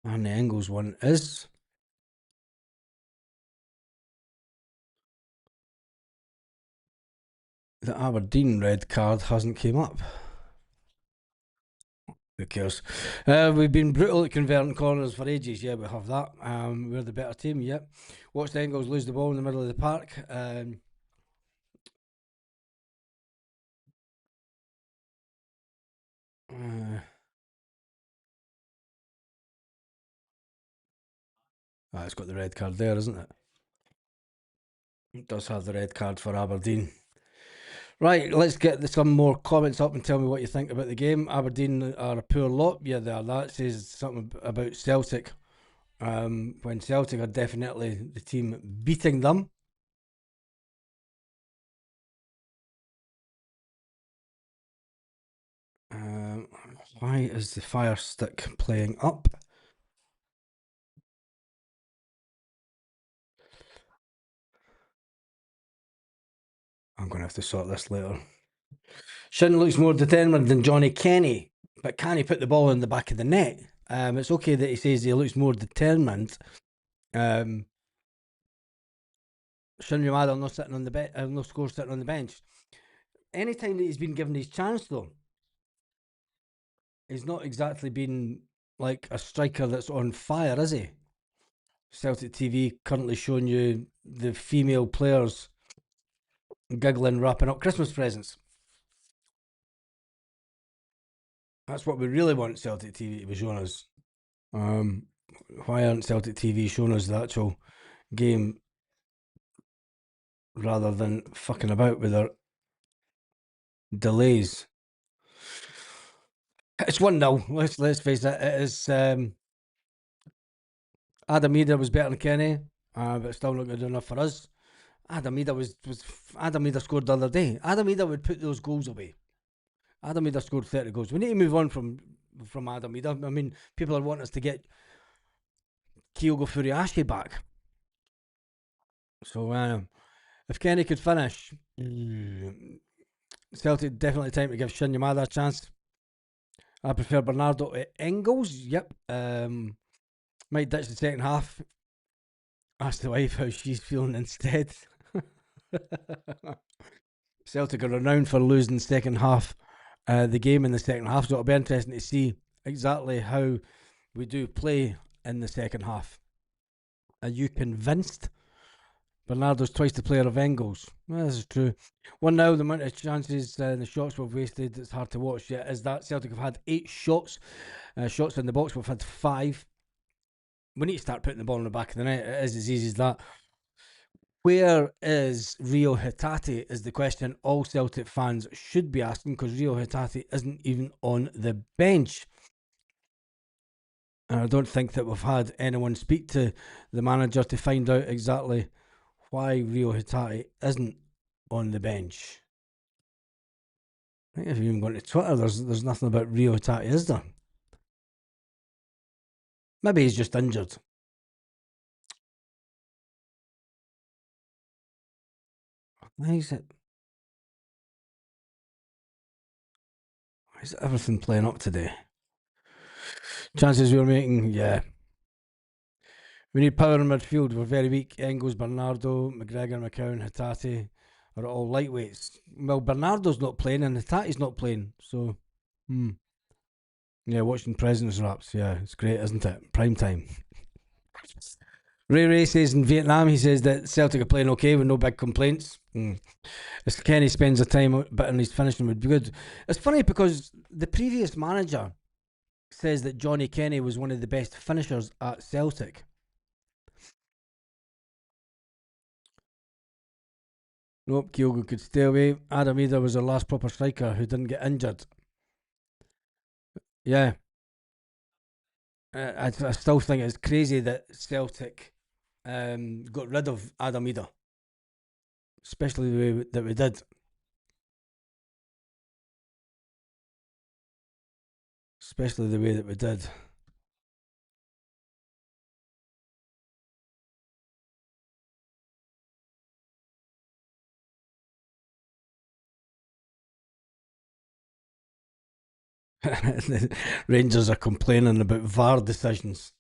And the Engels one is... The Aberdeen red card hasn't came up. Who cares? We've been brutal at converting corners for ages. Yeah, we have that. We're the better team. Yep. Watch the Engels lose the ball in the middle of the park. It's got the red card there, isn't it? It does have the red card for Aberdeen. Right, let's get some more comments up and tell me what you think about the game. Aberdeen are a poor lot. Yeah, they are. That says something about Celtic. When Celtic are definitely the team beating them. Why is the Fire Stick playing up? I'm going to have to sort this later. Shin looks more determined than Johnny Kenny, but can he put the ball in the back of the net? It's okay that he says he looks more determined. Shin Yamada not sitting on the bench, no score sitting on the bench. Anytime that he's been given his chance, though, he's not exactly been like a striker that's on fire, is he? Celtic TV currently showing you the female players giggling, wrapping up Christmas presents. That's what we really want Celtic TV to be showing us. Why aren't Celtic TV showing us the actual game rather than fucking about with their delays? It's 1-0. Let's face it. It is. Adam Eder was better than Kenny, but still not good enough for us. Adam Eder Adam Eder scored the other day. Adam Eder would put those goals away. Adam Eder scored 30 goals. We need to move on from Adam Eder. I mean, people are wanting us to get Kyogo Furiashi back. So if Kenny could finish, Celtic definitely time to give Shin Yamada a chance. I prefer Bernardo to Engels. Yep. Might ditch the second half. Ask the wife how she's feeling instead. Celtic are renowned for losing second half, the game in the second half. So it'll be interesting to see exactly how we do play in the second half. Are you convinced? Bernardo's twice the player of Engels. Well, this is true. 1-0, the amount of chances and the shots we've wasted, it's hard to watch. Yeah, is that Celtic have had 8 shots. Shots in the box, we've had 5. We need to start putting the ball in the back of the net. It is as easy as that. Where is Rio Hitati is the question all Celtic fans should be asking, because Rio Hitati isn't even on the bench. And I don't think that we've had anyone speak to the manager to find out exactly why Rio Hitati isn't on the bench. I think if you even go to Twitter, there's nothing about Rio Tati, is there? Maybe he's just injured. Why is everything playing up today? Chances we were making, yeah. We need power in midfield. We're very weak. Engels, Bernardo, McGregor, McCowan, Hatate are all lightweights. Well, Bernardo's not playing and Hatate's not playing. So, yeah, watching President's Wraps. Yeah, it's great, isn't it? Prime time. Ray says in Vietnam, he says that Celtic are playing okay with no big complaints. If Kenny spends the time but on his finishing would be good. It's funny because the previous manager says that Johnny Kenny was one of the best finishers at Celtic. Nope, Kyogo could stay away. Adam Eder was our last proper striker who didn't get injured. Yeah, I still think it's crazy that Celtic got rid of Adam Eder, especially the way that we did. Especially the way that we did. Rangers are complaining about VAR decisions.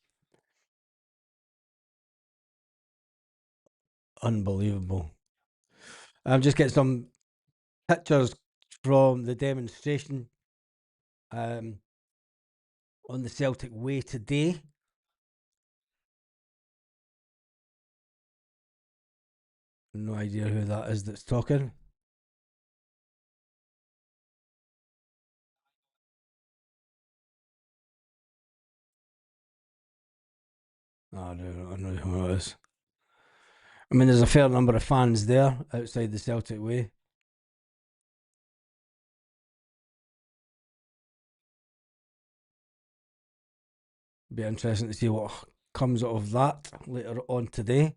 Unbelievable. I'm just getting some pictures from the demonstration um, on the Celtic Way today. No idea who that is that's talking. Oh, I don't know who it is. I mean, there's a fair number of fans there outside the Celtic Way. Be interesting to see what comes out of that later on today.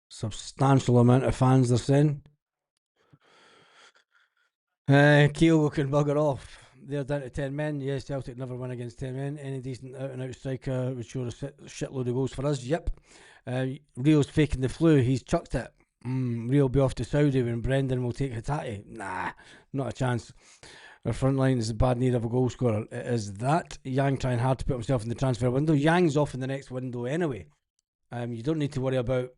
Substantial amount of fans they're saying. Kyogo can bugger off. They're down to 10 men. Yes, Celtic never win against 10 men. Any decent out and out striker would show a shitload of goals for us. Yep. Rio's faking the flu. He's chucked it. Rio will be off to Saudi when Brendan will take Hatate. Nah, not a chance. Our front line is in bad need of a goal scorer. It is that. Yang trying hard to put himself in the transfer window. Yang's off in the next window anyway. You don't need to worry about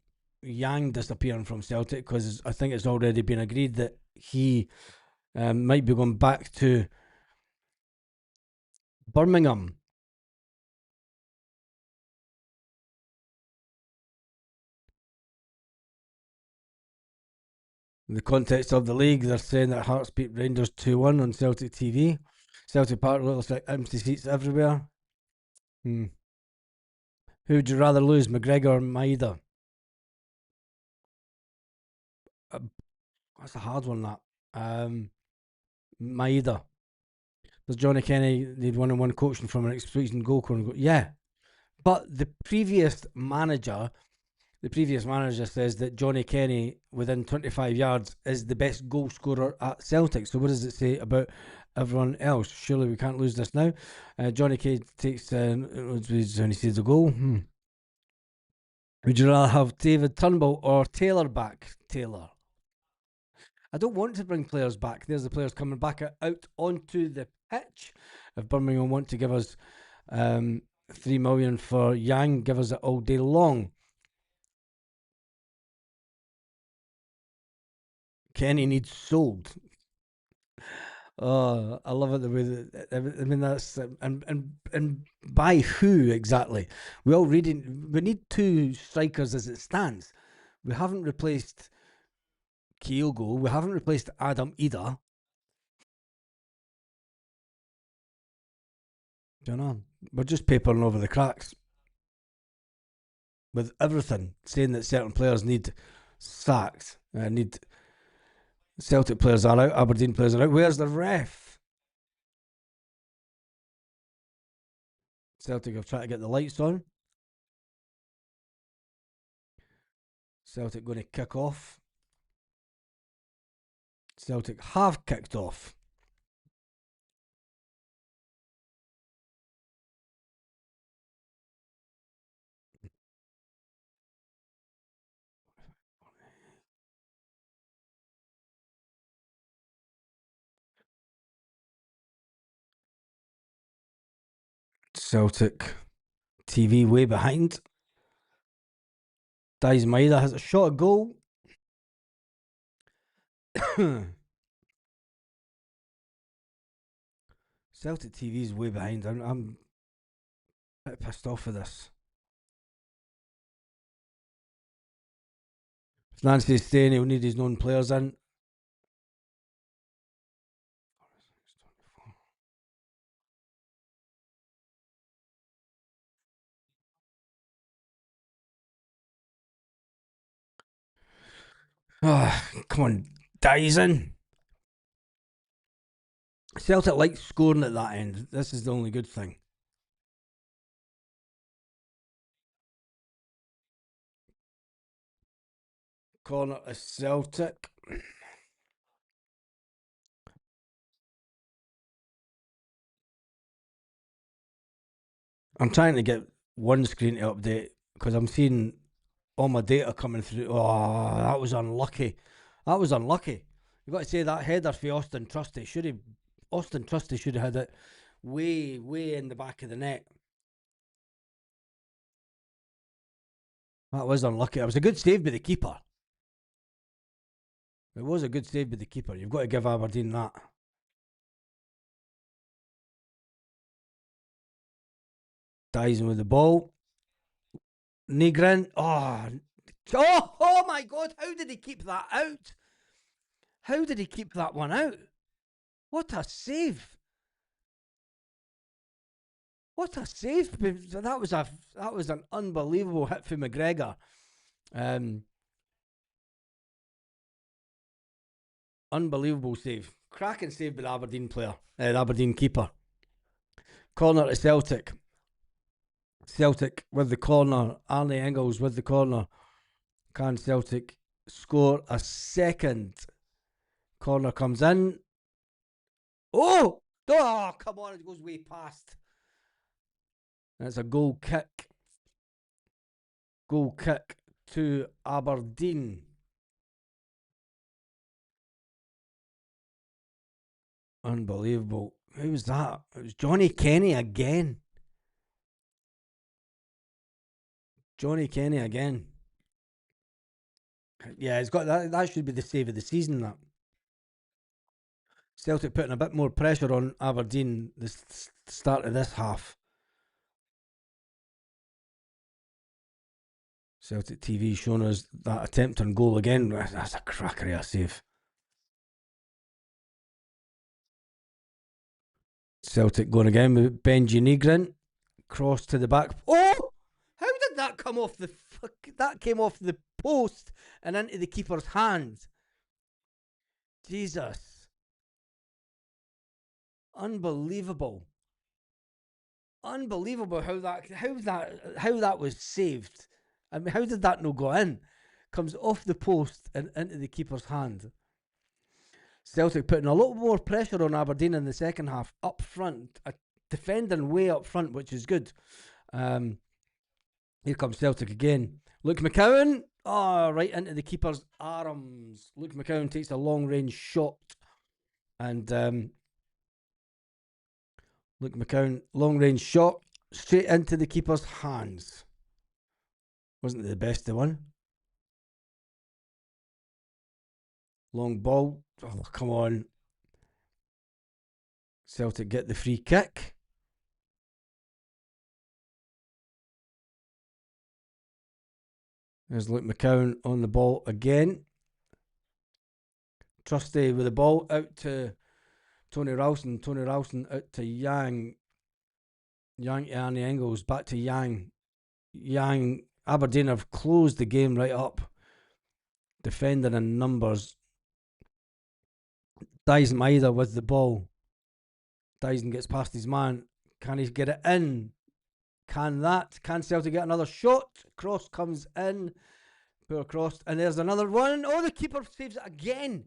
Yang disappearing from Celtic because I think it's already been agreed that he might be going back to Birmingham. In the context of the league, they're saying that Hearts beat Rangers 2-1 on Celtic TV. Celtic Park looks like empty seats everywhere. Hmm. Who would you rather lose, McGregor or Maeda? Uh, that's a hard one, that. Maeda. Does Johnny Kenny need one-on-one coaching from an experienced goalkeeper? Yeah, but the previous manager says that Johnny Kenny, within 25 yards, is the best goal scorer at Celtic. So what does it say about everyone else? Surely we can't lose this now. Johnny Kenny takes when he sees the goal. Would you rather have David Turnbull or Taylor back? Taylor. I don't want to bring players back. There's the players coming back out onto the pitch. If Birmingham want to give us 3 million for Yang, give us it all day long. Kenny needs sold. Oh, I love it the way that I mean that's and by who exactly? We need two strikers as it stands. We haven't replaced Kyogo. We haven't replaced Adam either. You know, we're just papering over the cracks with everything, saying that certain players need sacked. Need Celtic players are out. Aberdeen players are out. Where's the ref? Celtic have tried to get the lights on. Celtic going to kick off. Celtic have kicked off. Celtic TV way behind. Dies Maida has a shot at goal. Celtic TV is way behind. I'm a bit pissed off with this. If Nancy's staying, he'll need his known players in. Oh, come on, Dies in. Celtic like scoring at that end. This is the only good thing. Corner is Celtic. I'm trying to get one screen to update because I'm seeing all my data coming through. Oh, that was unlucky. That was unlucky. You've got to say that header for Austin Trusty. Austin Trusty should have had it way, way in the back of the net. That was unlucky. It was a good save by the keeper. It was a good save by the keeper. You've got to give Aberdeen that. Dyson with the ball. Negrin. Oh my God. How did he keep that out? How did he keep that one out? What a save. What a save. That was an unbelievable hit for McGregor. Unbelievable save. Cracking save by the Aberdeen player. The Aberdeen keeper. Corner to Celtic. Celtic with the corner. Arne Engels with the corner. Can Celtic score a second? Corner comes in. Oh, come on. It goes way past. That's a goal kick. Goal kick to Aberdeen. Unbelievable. Who was that? It was Johnny Kenny again. Johnny Kenny again. Yeah, it's got that. That should be the save of the season. That Celtic putting a bit more pressure on Aberdeen the start of this half. Celtic TV showing us that attempt on goal again. That's a cracker of a save. Celtic going again with Benji Negrin. Cross to the back. Oh! How did that come off the fuck? That came off the post and into the keeper's hand. Jesus. Unbelievable. Unbelievable how that was saved. I mean, how did that not go in? Comes off the post and into the keeper's hand. Celtic putting a lot more pressure on Aberdeen in the second half, up front, defending way up front, which is good. Here comes Celtic again. Luke McCowan, right into the keeper's arms. Luke McCowan takes a long range shot, and Luke McCowan, long range shot, straight into the keeper's hands. Wasn't the best of one. Long ball. Oh, come on. Celtic get the free kick. There's Luke McCowan on the ball again. Trusty with the ball out to Tony Ralston. Tony Ralston out to Yang. Yang to Arnie Engels. Back to Yang. Yang. Aberdeen have closed the game right up. Defending in numbers. Dyson Maida with the ball. Dyson gets past his man. Can he get it in? Can Celtic get another shot? Cross comes in. Poor cross. And there's another one. Oh, the keeper saves it again.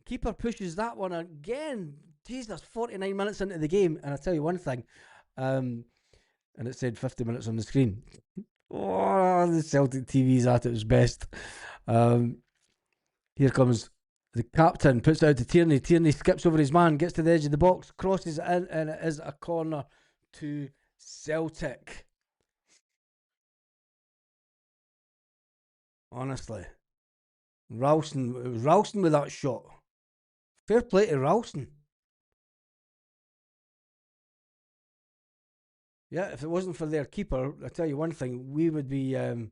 Keeper pushes that one again. Jesus, 49 minutes into the game. And I'll tell you one thing. Um, and it said 50 minutes on the screen. Oh, the Celtic TV's at its best. Um, Here comes the captain, puts it out to Tierney. Tierney skips over his man, gets to the edge of the box, crosses it in, and it is a corner to Celtic. Honestly. Ralston with that shot. Fair play to Ralston. Yeah, if it wasn't for their keeper, I tell you one thing, we'd be about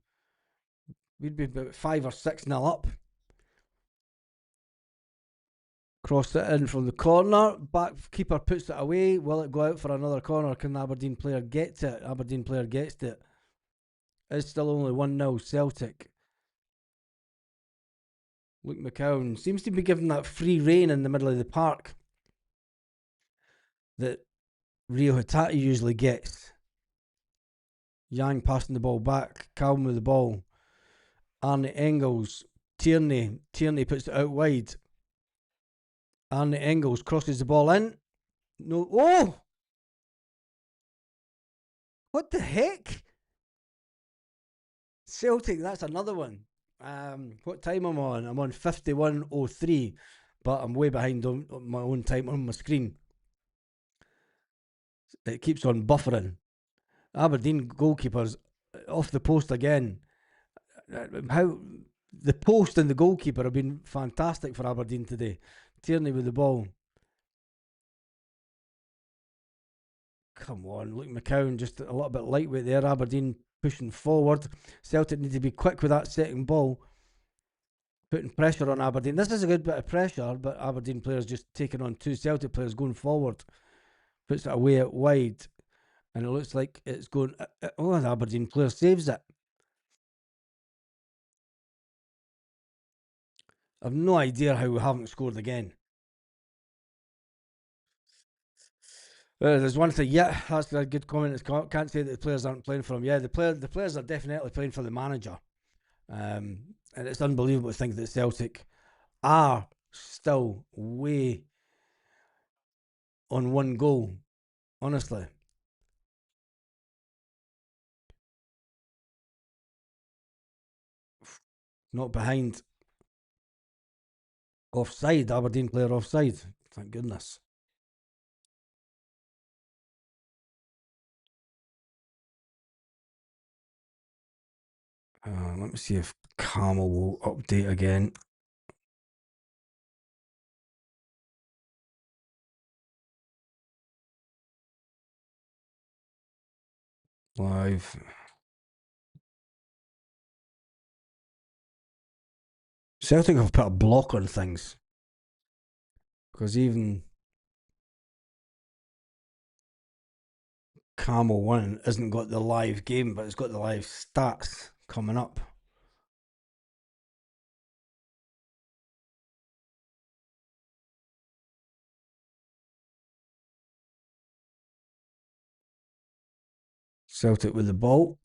5 or 6 nil up. Crossed it in from the corner. Back keeper puts it away. Will it go out for another corner? Can the Aberdeen player get it? Aberdeen player gets it. It's still only 1-0 Celtic. Luke McCowan seems to be given that free rein in the middle of the park that Rio Hitati usually gets. Yang passing the ball back. Calm with the ball. Arne Engels. Tierney. Tierney puts it out wide. Arne Engels crosses the ball in. No. Oh! What the heck? Celtic, that's another one. What time am I on? I'm on 51:03, but I'm way behind on my own time on my screen. It keeps on buffering. Aberdeen goalkeepers off the post again. How the post and the goalkeeper have been fantastic for Aberdeen today. Tierney with the ball. Come on, look, McCowan just a little bit lightweight there. Aberdeen pushing forward. Celtic need to be quick with that second ball, putting pressure on Aberdeen. This is a good bit of pressure, but Aberdeen players just taking on two Celtic players going forward. Puts it away out wide, and it looks like it's going. Oh, the Aberdeen player saves it. I've no idea how we haven't scored again. There's one thing. Yeah, that's a good comment. Can't say that the players aren't playing for him. Yeah, the players are definitely playing for the manager. And it's unbelievable to think that Celtic are still way on one goal. Honestly, not behind. Offside. Aberdeen player offside. Thank goodness. Let me see if Camel will update again. Live. Celtic have put a block on things because even Camel 1 hasn't got the live game, but it's got the live stats coming up. Celtic with the ball.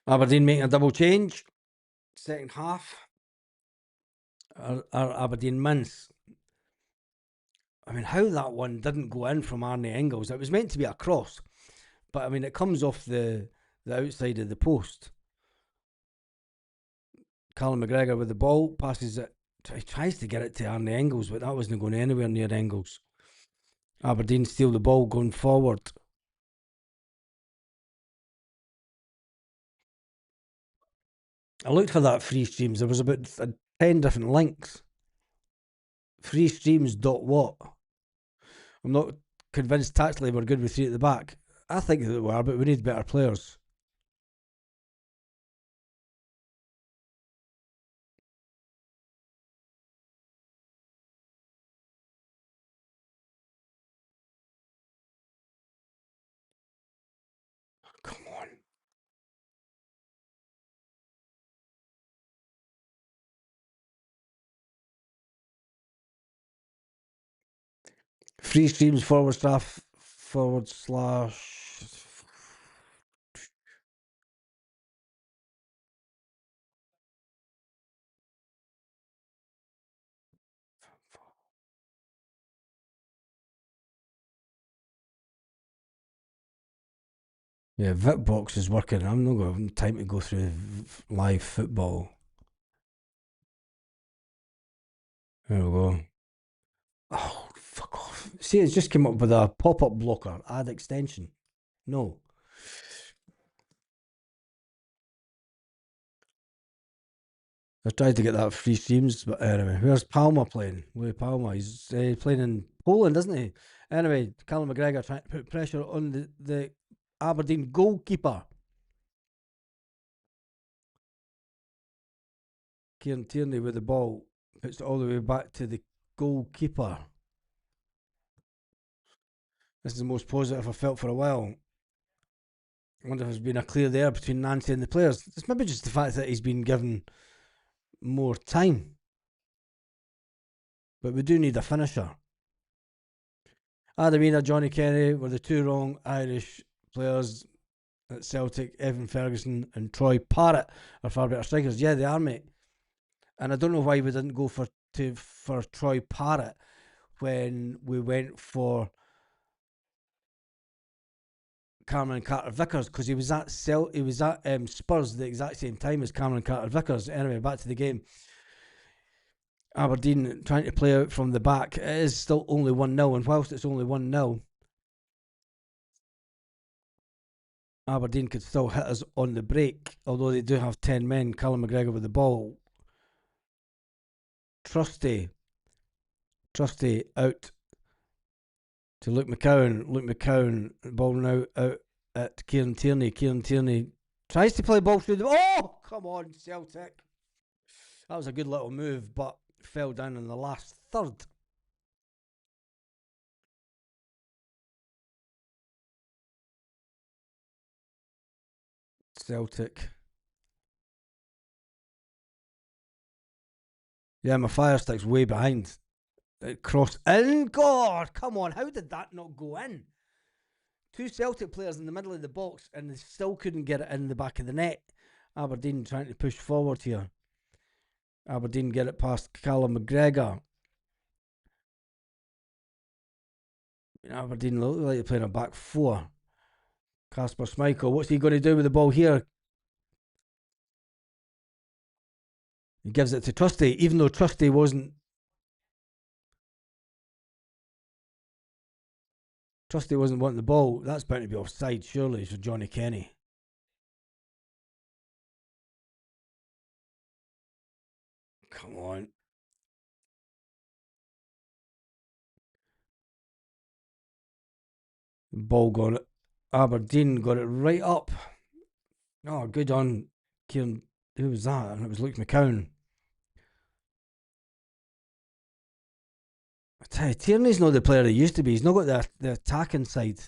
Aberdeen making a double change. Second half. Are Aberdeen mince. I mean, how that one didn't go in from Arne Engels. It was meant to be a cross, but I mean, it comes off the outside of the post. Callum McGregor with the ball, passes it. He tries to get it to Arne Engels, but that wasn't going anywhere near Engels. Aberdeen steal the ball going forward. I looked for that free streams. There was about 10 different links. Free streams dot what? I'm not convinced tactically we're good with three at the back. I think that we are, but we need better players. Come on. Free streams forward slash Yeah, Vitbox is working. I'm not going to have time to go through live football. There we go. Oh, fuck off. See, it's just came up with a pop up blocker. Add extension. No. I tried to get that free streams, but anyway, where's Palmer playing? Where Palmer? He's playing in Poland, isn't he? Anyway, Callum McGregor trying to put pressure on the Aberdeen goalkeeper. Kieran Tierney with the ball puts it all the way back to the goalkeeper. This is the most positive I've felt for a while. I wonder if there's been a clear there between Nancy and the players. It's maybe just the fact that he's been given more time. But we do need a finisher. Adamina, Johnny Kenny were the two wrong Irish players at Celtic. Evan Ferguson and Troy Parrott are far better strikers. Yeah, they are, mate. And I don't know why we didn't go for Troy Parrott when we went for Cameron Carter Vickers, because he was at Spurs the exact same time as Cameron Carter Vickers. Anyway, back to the game. Aberdeen trying to play out from the back. It is still only 1-0, and whilst it's only 1-0, Aberdeen could still hit us on the break, although they do have 10 men. Callum McGregor with the ball. Trusty out to Luke McCowan. Luke McCowan, ball now out at Kieran Tierney. Kieran Tierney tries to play ball through the. Oh, come on, Celtic. That was a good little move, but fell down in the last third. Celtic. Yeah, my fire stick's way behind. It crossed in. God, come on. How did that not go in? Two Celtic players in the middle of the box, and they still couldn't get it in the back of the net. Aberdeen trying to push forward here. Aberdeen get it past Callum McGregor. Aberdeen look like they're playing a back four. Kasper Schmeichel, what's he going to do with the ball here? He gives it to Trusty, even though Trusty wasn't wanting the ball. That's bound to be offside, surely, for Johnny Kenny. Come on. Ball got it. Aberdeen got it right up. Oh, good on Kieran. Who was that? And it was Luke McCowan. I tell you, Tierney's not the player he used to be. He's not got the attacking side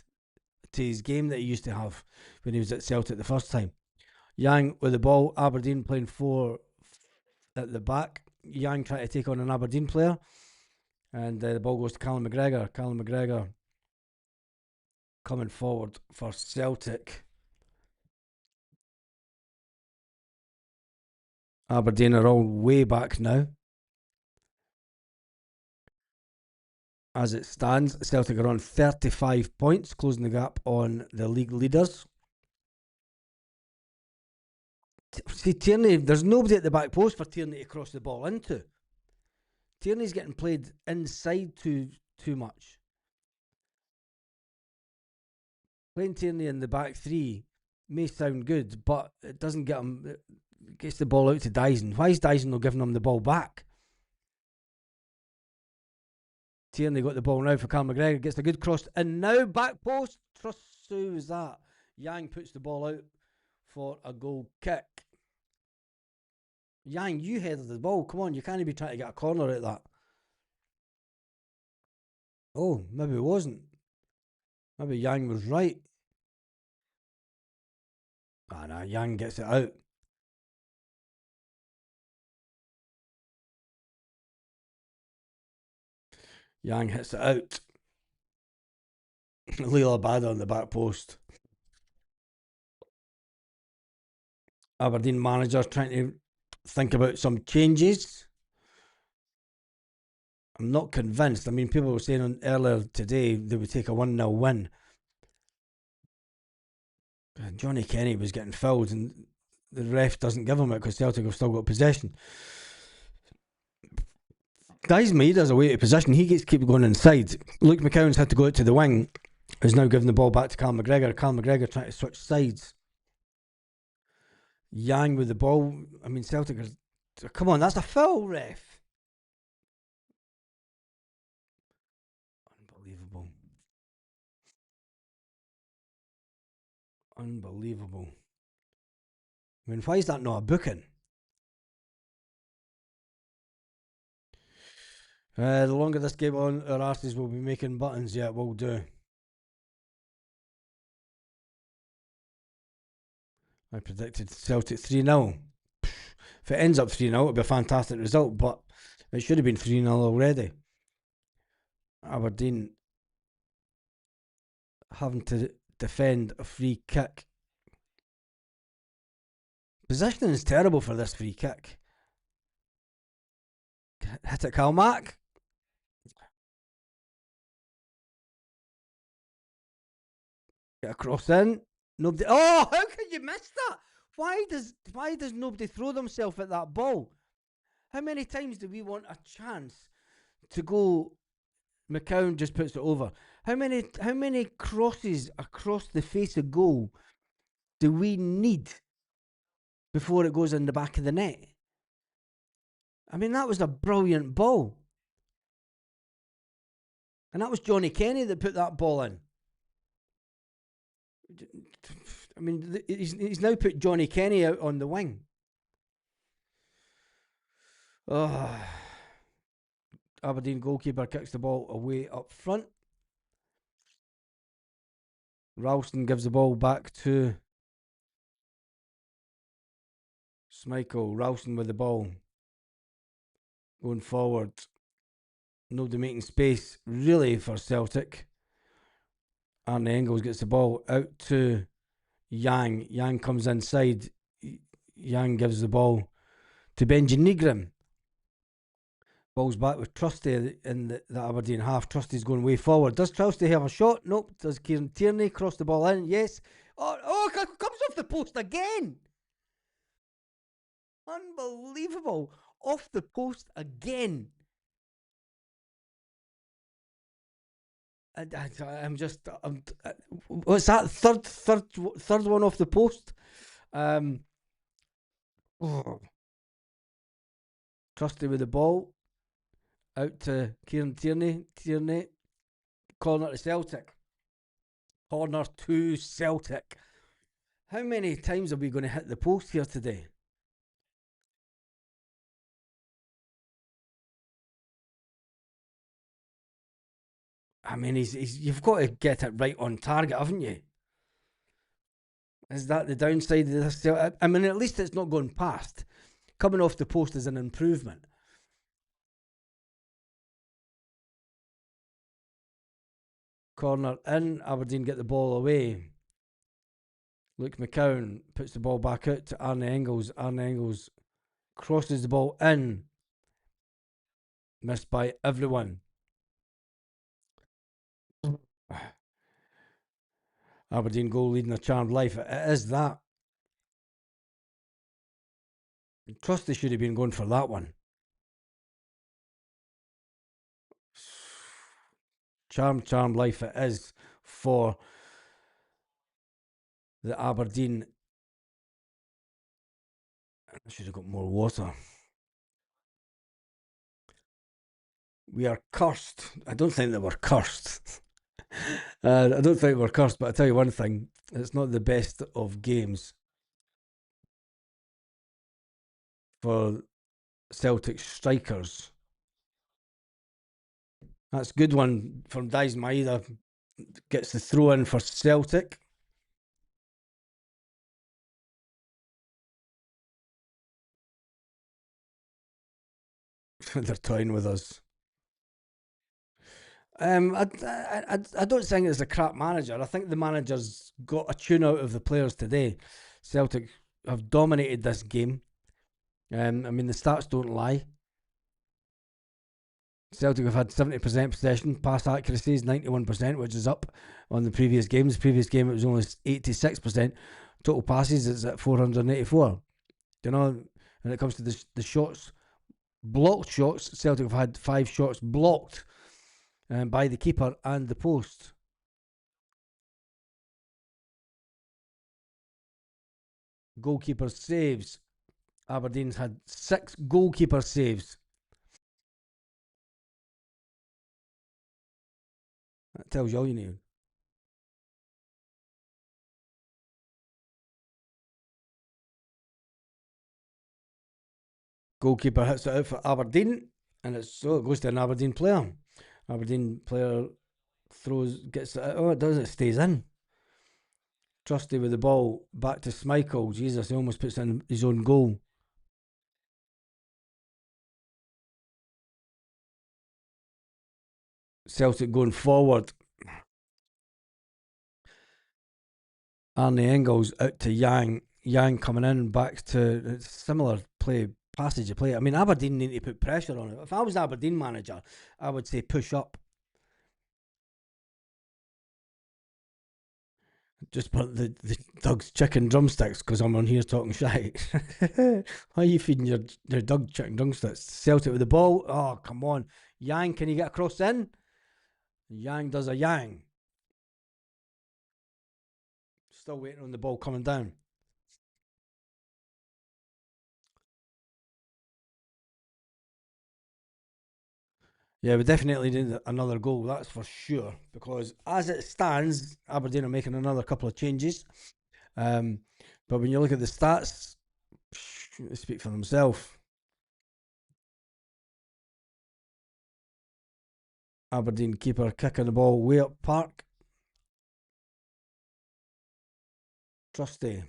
to his game that he used to have when he was at Celtic the first time. Yang with the ball. Aberdeen playing four at the back. Yang trying to take on an Aberdeen player. And the ball goes to Callum McGregor. Callum McGregor coming forward for Celtic. Aberdeen are all way back now. As it stands, Celtic are on 35 points, closing the gap on the league leaders. See, Tierney, there's nobody at the back post for Tierney to cross the ball into. Tierney's getting played inside too much. Playing Tierney in the back three may sound good, but it doesn't get him. It gets the ball out to Dyson. Why is Dyson not giving him the ball back? Tierney got the ball now for Carl McGregor. Gets a good cross. And now back post. Trust who is that? Yang puts the ball out for a goal kick. Yang, you headed the ball. Come on, you can't be trying to get a corner at that. Oh, maybe it wasn't. Maybe Yang was right. Ah, nah, Yang gets it out. Yang hits it out. Leela Bada on the back post. Aberdeen manager trying to think about some changes. I'm not convinced. I mean, people were saying earlier today they would take a 1-0 win. Johnny Kenny was getting fouled, and the ref doesn't give him it because Celtic have still got possession. Guys made us away to possession. He gets keep going inside. Luke McCown's had to go out to the wing. Who's now giving the ball back to Cal McGregor. Cal McGregor trying to switch sides. Yang with the ball. I mean, Celtic are. Come on, that's a foul, ref. Unbelievable. Unbelievable. I mean, why is that not a booking? The longer this game on, our artists will be making buttons. Yeah, we'll do. I predicted Celtic 3-0. If it ends up 3-0, it'll be a fantastic result, but it should have been 3-0 already. Aberdeen having to defend a free kick. Positioning is terrible for this free kick. Hit it, Calmac. Get a cross in. Nobody. Oh, how could you miss that? Why does nobody throw themselves at that ball? How many times do we want a chance to go? McCown just puts it over. How many crosses across the face of goal do we need before it goes in the back of the net? I mean, that was a brilliant ball. And that was Johnny Kenny that put that ball in. I mean, he's now put Johnny Kenny out on the wing. Oh. Aberdeen goalkeeper kicks the ball away up front. Ralston gives the ball back to Schmeichel. Ralston with the ball. Going forward. Nobody making space really for Celtic. Arne Engels gets the ball out to Yang. Yang comes inside. Yang gives the ball to Benji Nigrim. Ball's back with Trusty in the Aberdeen half. Trusty's going way forward. Does Trusty have a shot? Nope. Does Kieran Tierney cross the ball in? Yes. Oh, comes off the post again. Unbelievable. Off the post again. What's that? Third one off the post. Trusty with the ball. Out to Kieran Tierney. Tierney. Corner to Celtic. Corner to Celtic. How many times are we going to hit the post here today? I mean, you've got to get it right on target, haven't you? Is that the downside of this? I mean, at least it's not going past. Coming off the post is an improvement. Corner in. Aberdeen get the ball away. Luke McCown puts the ball back out to Arne Engels. Arne Engels crosses the ball in. Missed by everyone. Aberdeen goal leading a charmed life. It is that. Trusty should have been going for that one. Charmed life it is for the Aberdeen. I should have got more water. We are cursed. I don't think that we're cursed. I don't think we're cursed, but I tell you one thing, it's not the best of games for Celtic strikers. That's a good one from Dice Maeda. Gets the throw in for Celtic. They're toying with us. I don't think it's a crap manager. I think the manager's got a tune out of the players today. Celtic have dominated this game. I mean, the stats don't lie. Celtic have had 70% possession, pass accuracy is 91%, which is up on the previous games. The previous game it was only 86%. Total passes is at 484. You know, when it comes to the shots, blocked shots, Celtic have had 5 shots blocked by the keeper and the post. Goalkeeper saves. Aberdeen's had 6 goalkeeper saves. That tells you all you need. Goalkeeper hits it out for Aberdeen, and it goes to an Aberdeen player. Aberdeen player gets it out. Oh, it does. It stays in. Trusty with the ball back to Schmeichel. Jesus, he almost puts in his own goal. Celtic going forward. Arne Engels out to Yang. Yang coming in back to similar passage of play. I mean, Aberdeen need to put pressure on it. If I was Aberdeen manager, I would say push up. Just put the Doug's chicken drumsticks because I'm on here talking shite. Why are you feeding your Doug chicken drumsticks? Celtic with the ball. Oh, come on. Yang, can you get across in? Yang does a Yang. Still waiting on the ball coming down. Yeah, we definitely need another goal, that's for sure. Because as it stands, Aberdeen are making another couple of changes. But when you look at the stats, they speak for themselves. Aberdeen keeper kicking the ball way up park. Trusty.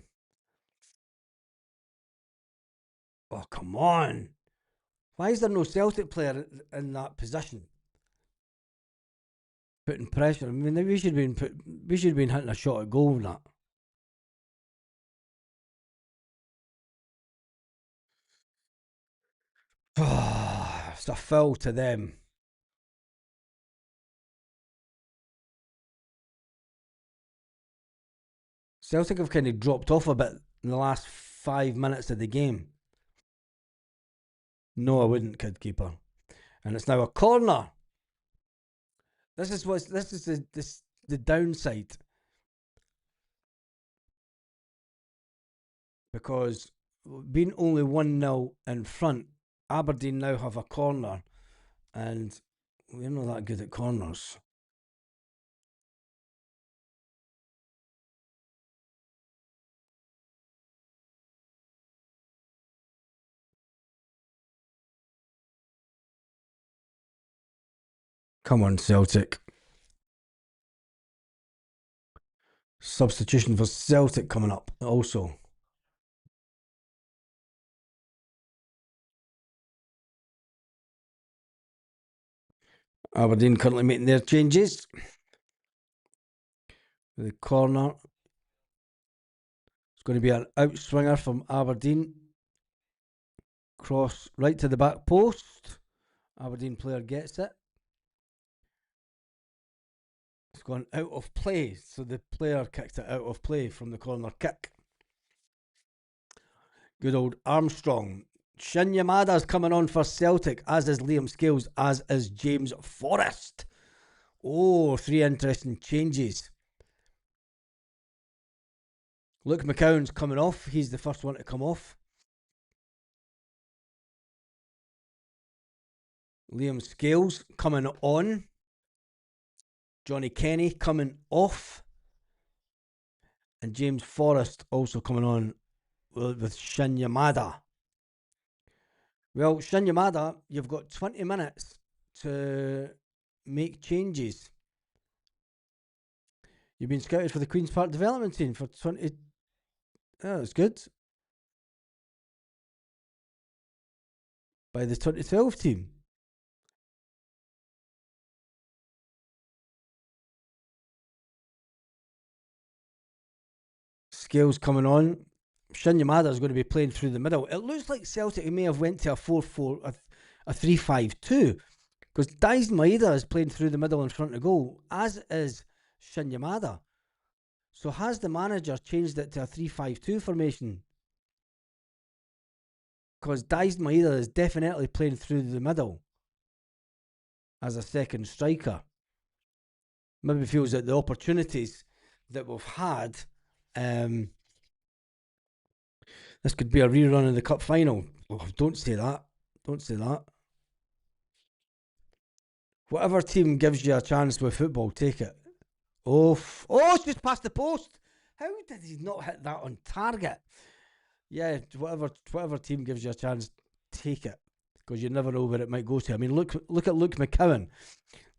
Oh, come on. Why is there no Celtic player in that position? Putting pressure. I mean, we should have been hitting a shot at goal with that. It's a foul to them. Celtic have kind of dropped off a bit in the last 5 minutes of the game. No, I wouldn't, kid keeper. And it's now a corner. This is the downside, because being only 1-0 in front, Aberdeen now have a corner, and we're not that good at corners. Come on, Celtic. Substitution for Celtic coming up also. Aberdeen currently making their changes. The corner. It's going to be an outswinger from Aberdeen. Cross right to the back post. Aberdeen player gets it. It's gone out of play, so the player kicked it out of play from the corner kick. Good old Armstrong. Shin Yamada's coming on for Celtic, as is Liam Scales, as is James Forrest. Oh, 3 interesting changes. Luke McCown's coming off. He's the first one to come off. Liam Scales coming on. Johnny Kenny coming off. And James Forrest also coming on with Shin Yamada. Well, Shin Yamada, you've got 20 minutes to make changes. You've been scouted for the Queen's Park development team for 20. Oh, that's good. By the 2012 team. Scales coming on. Shin Yamada is going to be playing through the middle. It looks like Celtic may have went to a 4-4, a 3-5-2, Because Daisen Maeda is playing through the middle in front of goal, as is Shin Yamada. So has the manager changed it to a 3-5-2 formation? Because Daisen Maeda is definitely playing through the middle as a second striker. Maybe feels that the opportunities that we've had, this could be a rerun of the cup final. Oh, don't say that. Don't say that. Whatever team gives you a chance with football, take it. Oh, it's just past the post. How did he not hit that on target? Yeah, whatever team gives you a chance, take it, because you never know where it might go to. I mean, look at Luke McCowan.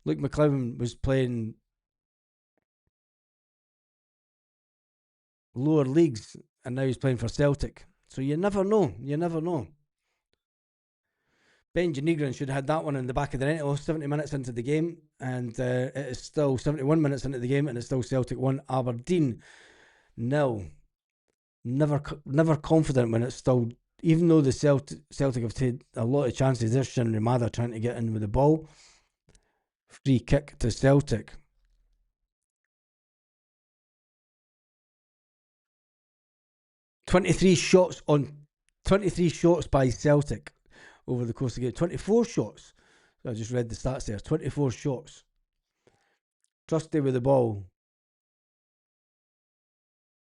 Luke McCowan was playing lower leagues, and now he's playing for Celtic. So you never know. You never know. Ben Janigran should have had that one in the back of the net. 70 minutes into the game, and it is still 71 minutes into the game, and it's still Celtic 1, Aberdeen 0. Never confident when it's still, even though the Celtic have taken a lot of chances. There's Shin Ramada trying to get in with the ball. Free kick to Celtic. Twenty-three shots by Celtic over the course of the game. 24 shots. I just read the stats there. 24 shots. Trusty with the ball.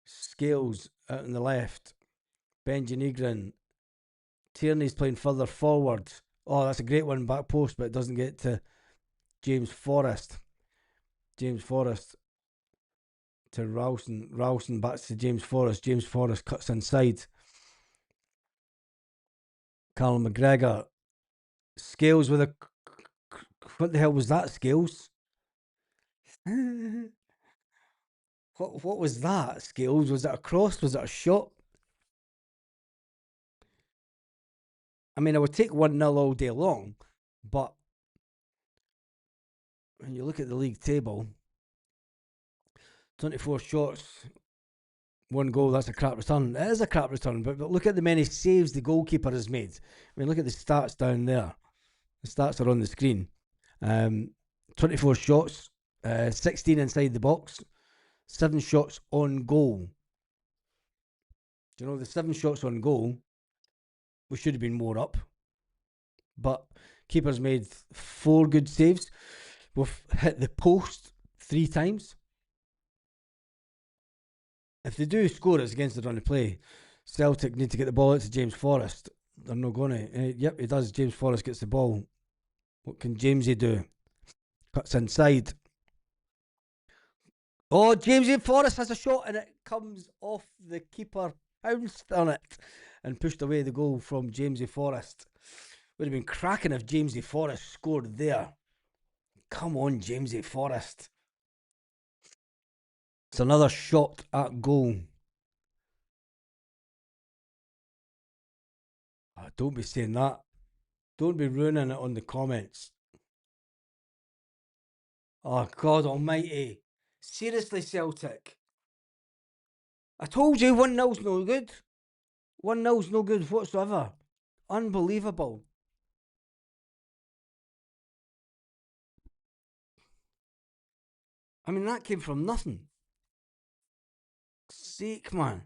Scales out on the left. Benji Negrin. Tierney's playing further forward. Oh, that's a great one, back post, but it doesn't get to James Forrest. James Forrest to Ralston. Ralston back to James Forrest. James Forrest cuts inside. Carl McGregor. Scales with a... What the hell was that, Scales? What was that, Scales? Was it a cross? Was it a shot? I mean, I would take 1-0 all day long, but when you look at the league table, 24 shots, 1 goal, that's a crap return. It is a crap return, but look at the many saves the goalkeeper has made. I mean, look at the stats down there. The stats are on the screen. 24 shots, 16 inside the box, 7 shots on goal. Do you know the 7 shots on goal? We should have been more up, but keeper's made 4 good saves. We've hit the post 3 times. If they do score, it's against the run of play. Celtic need to get the ball out to James Forrest. They're not going to. Yep, he does. James Forrest gets the ball. What can Jamesy do? Cuts inside. Oh, Jamesy Forrest has a shot, and it comes off the keeper. Pounced on it and pushed away the goal from Jamesy Forrest. Would have been cracking if Jamesy Forrest scored there. Come on, Jamesy Forrest. It's another shot at goal. Oh, don't be saying that. Don't be ruining it on the comments. Oh, God almighty. Seriously, Celtic. I told you 1-0's no good. 1-0's no good whatsoever. Unbelievable. I mean, that came from nothing. Sake, man.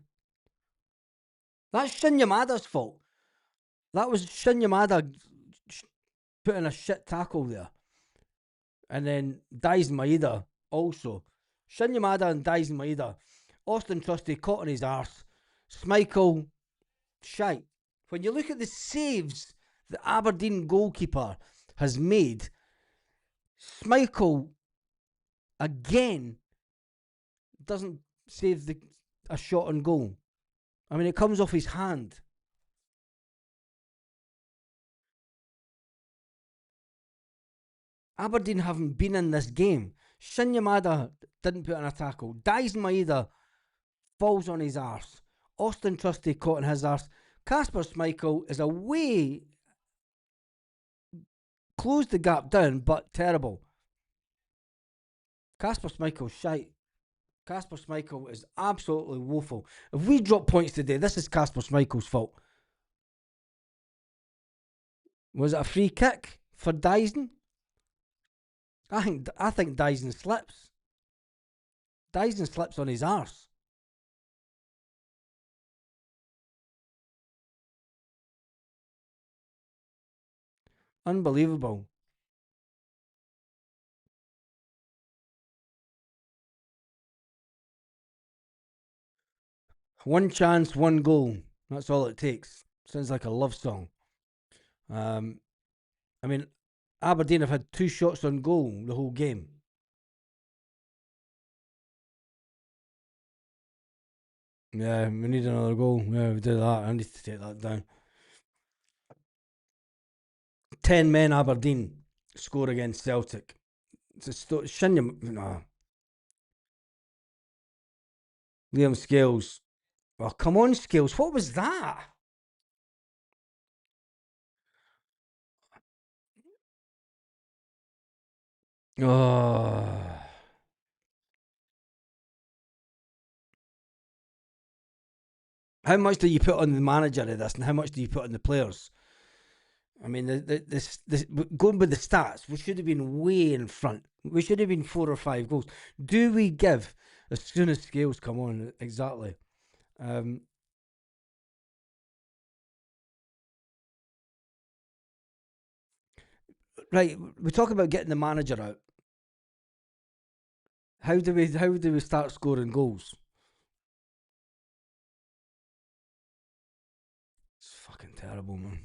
That's Shin Yamada's fault. That was Shin Yamada putting a shit tackle there. And then Daisen Maeda also. Shin Yamada and Daisen Maeda. Austin Trusty caught on his arse. Schmeichel, shite. When you look at the saves the Aberdeen goalkeeper has made, Schmeichel again doesn't save a shot on goal. I mean, it comes off his hand. Aberdeen haven't been in this game. Shin Yamada didn't put in a tackle. Daisen Maeda falls on his arse. Austin Trusty caught on his arse. Kasper Schmeichel is away. Closed the gap down, but terrible. Kasper Schmeichel's shite. Kasper Schmeichel is absolutely woeful. If we drop points today, this is Kasper Schmeichel's fault. Was it a free kick for Daisen? I think Dyson slips. Dyson slips on his arse. Unbelievable. One chance, one goal. That's all it takes. Sounds like a love song. Um, I mean, Aberdeen have had 2 shots on goal the whole game. Yeah, we need another goal. Yeah, we did that. I need to take that down. 10 men Aberdeen score against Celtic. It's a Shinya. Nah, Liam Scales. Oh, come on, Scales. What was that? Oh. How much do you put on the manager of this, and how much do you put on the players? I mean, this going with the stats, we should have been way in front. We should have been 4 or 5 goals. Do we give as soon as Scales come on? Exactly. Um, right, we talk about getting the manager out. How do we start scoring goals? It's fucking terrible, man.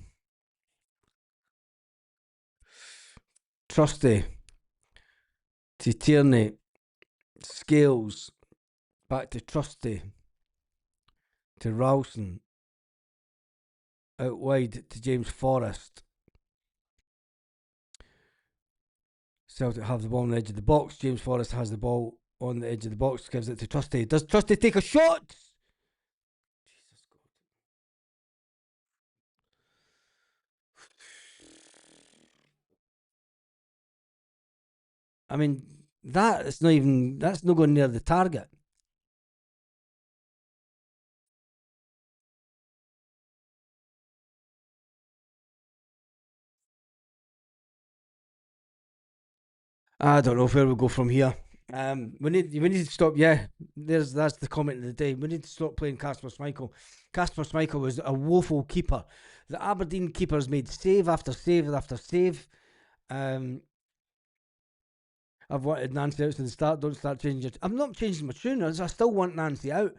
Trusty to Tierney, Scales back to Trusty to Ralston, out wide to James Forrest. Celtic have the ball on the edge of the box. James Forrest has the ball on the edge of the box, gives it to Trusty. Does Trusty take a shot? Jesus God. I mean, that's not going near the target. I don't know where we go from here. We need to stop. Yeah, that's the comment of the day. We need to stop playing Casper Schmeichel. Casper Schmeichel was a woeful keeper. The Aberdeen keepers made save after save after save. Um, I've wanted Nancy out since the start. Don't start changing. I'm not changing my tune. I still want Nancy out,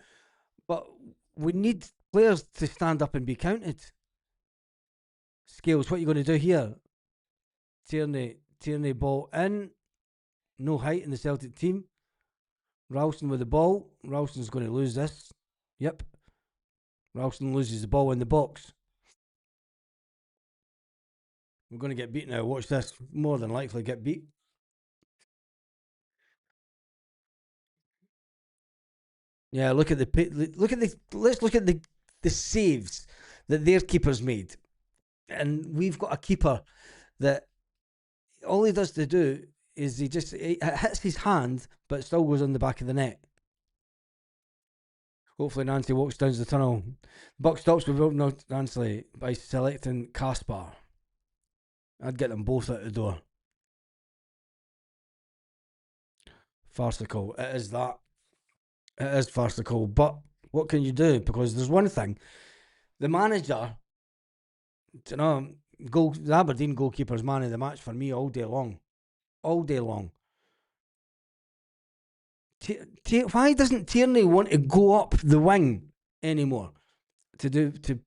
but we need players to stand up and be counted. Scales, what are you going to do here? Tierney ball in. No height in the Celtic team. Ralston with the ball. Ralston's going to lose this. Yep. Ralston loses the ball in the box. We're going to get beat now. Watch this. More than likely get beat. Yeah, let's look at the saves that their keepers made. And we've got a keeper that all he does to do is he hits his hand, but it still goes on the back of the net. Hopefully Nancy walks down the tunnel. Buck stops with Nancy by selecting Caspar. I'd get them both out the door. Farcical. It is that. It is farcical. But what can you do? Because there's one thing. The manager, you know, the Aberdeen goalkeeper's man of the match for me all day long. All day long. Why doesn't Tierney want to go up the wing anymore? To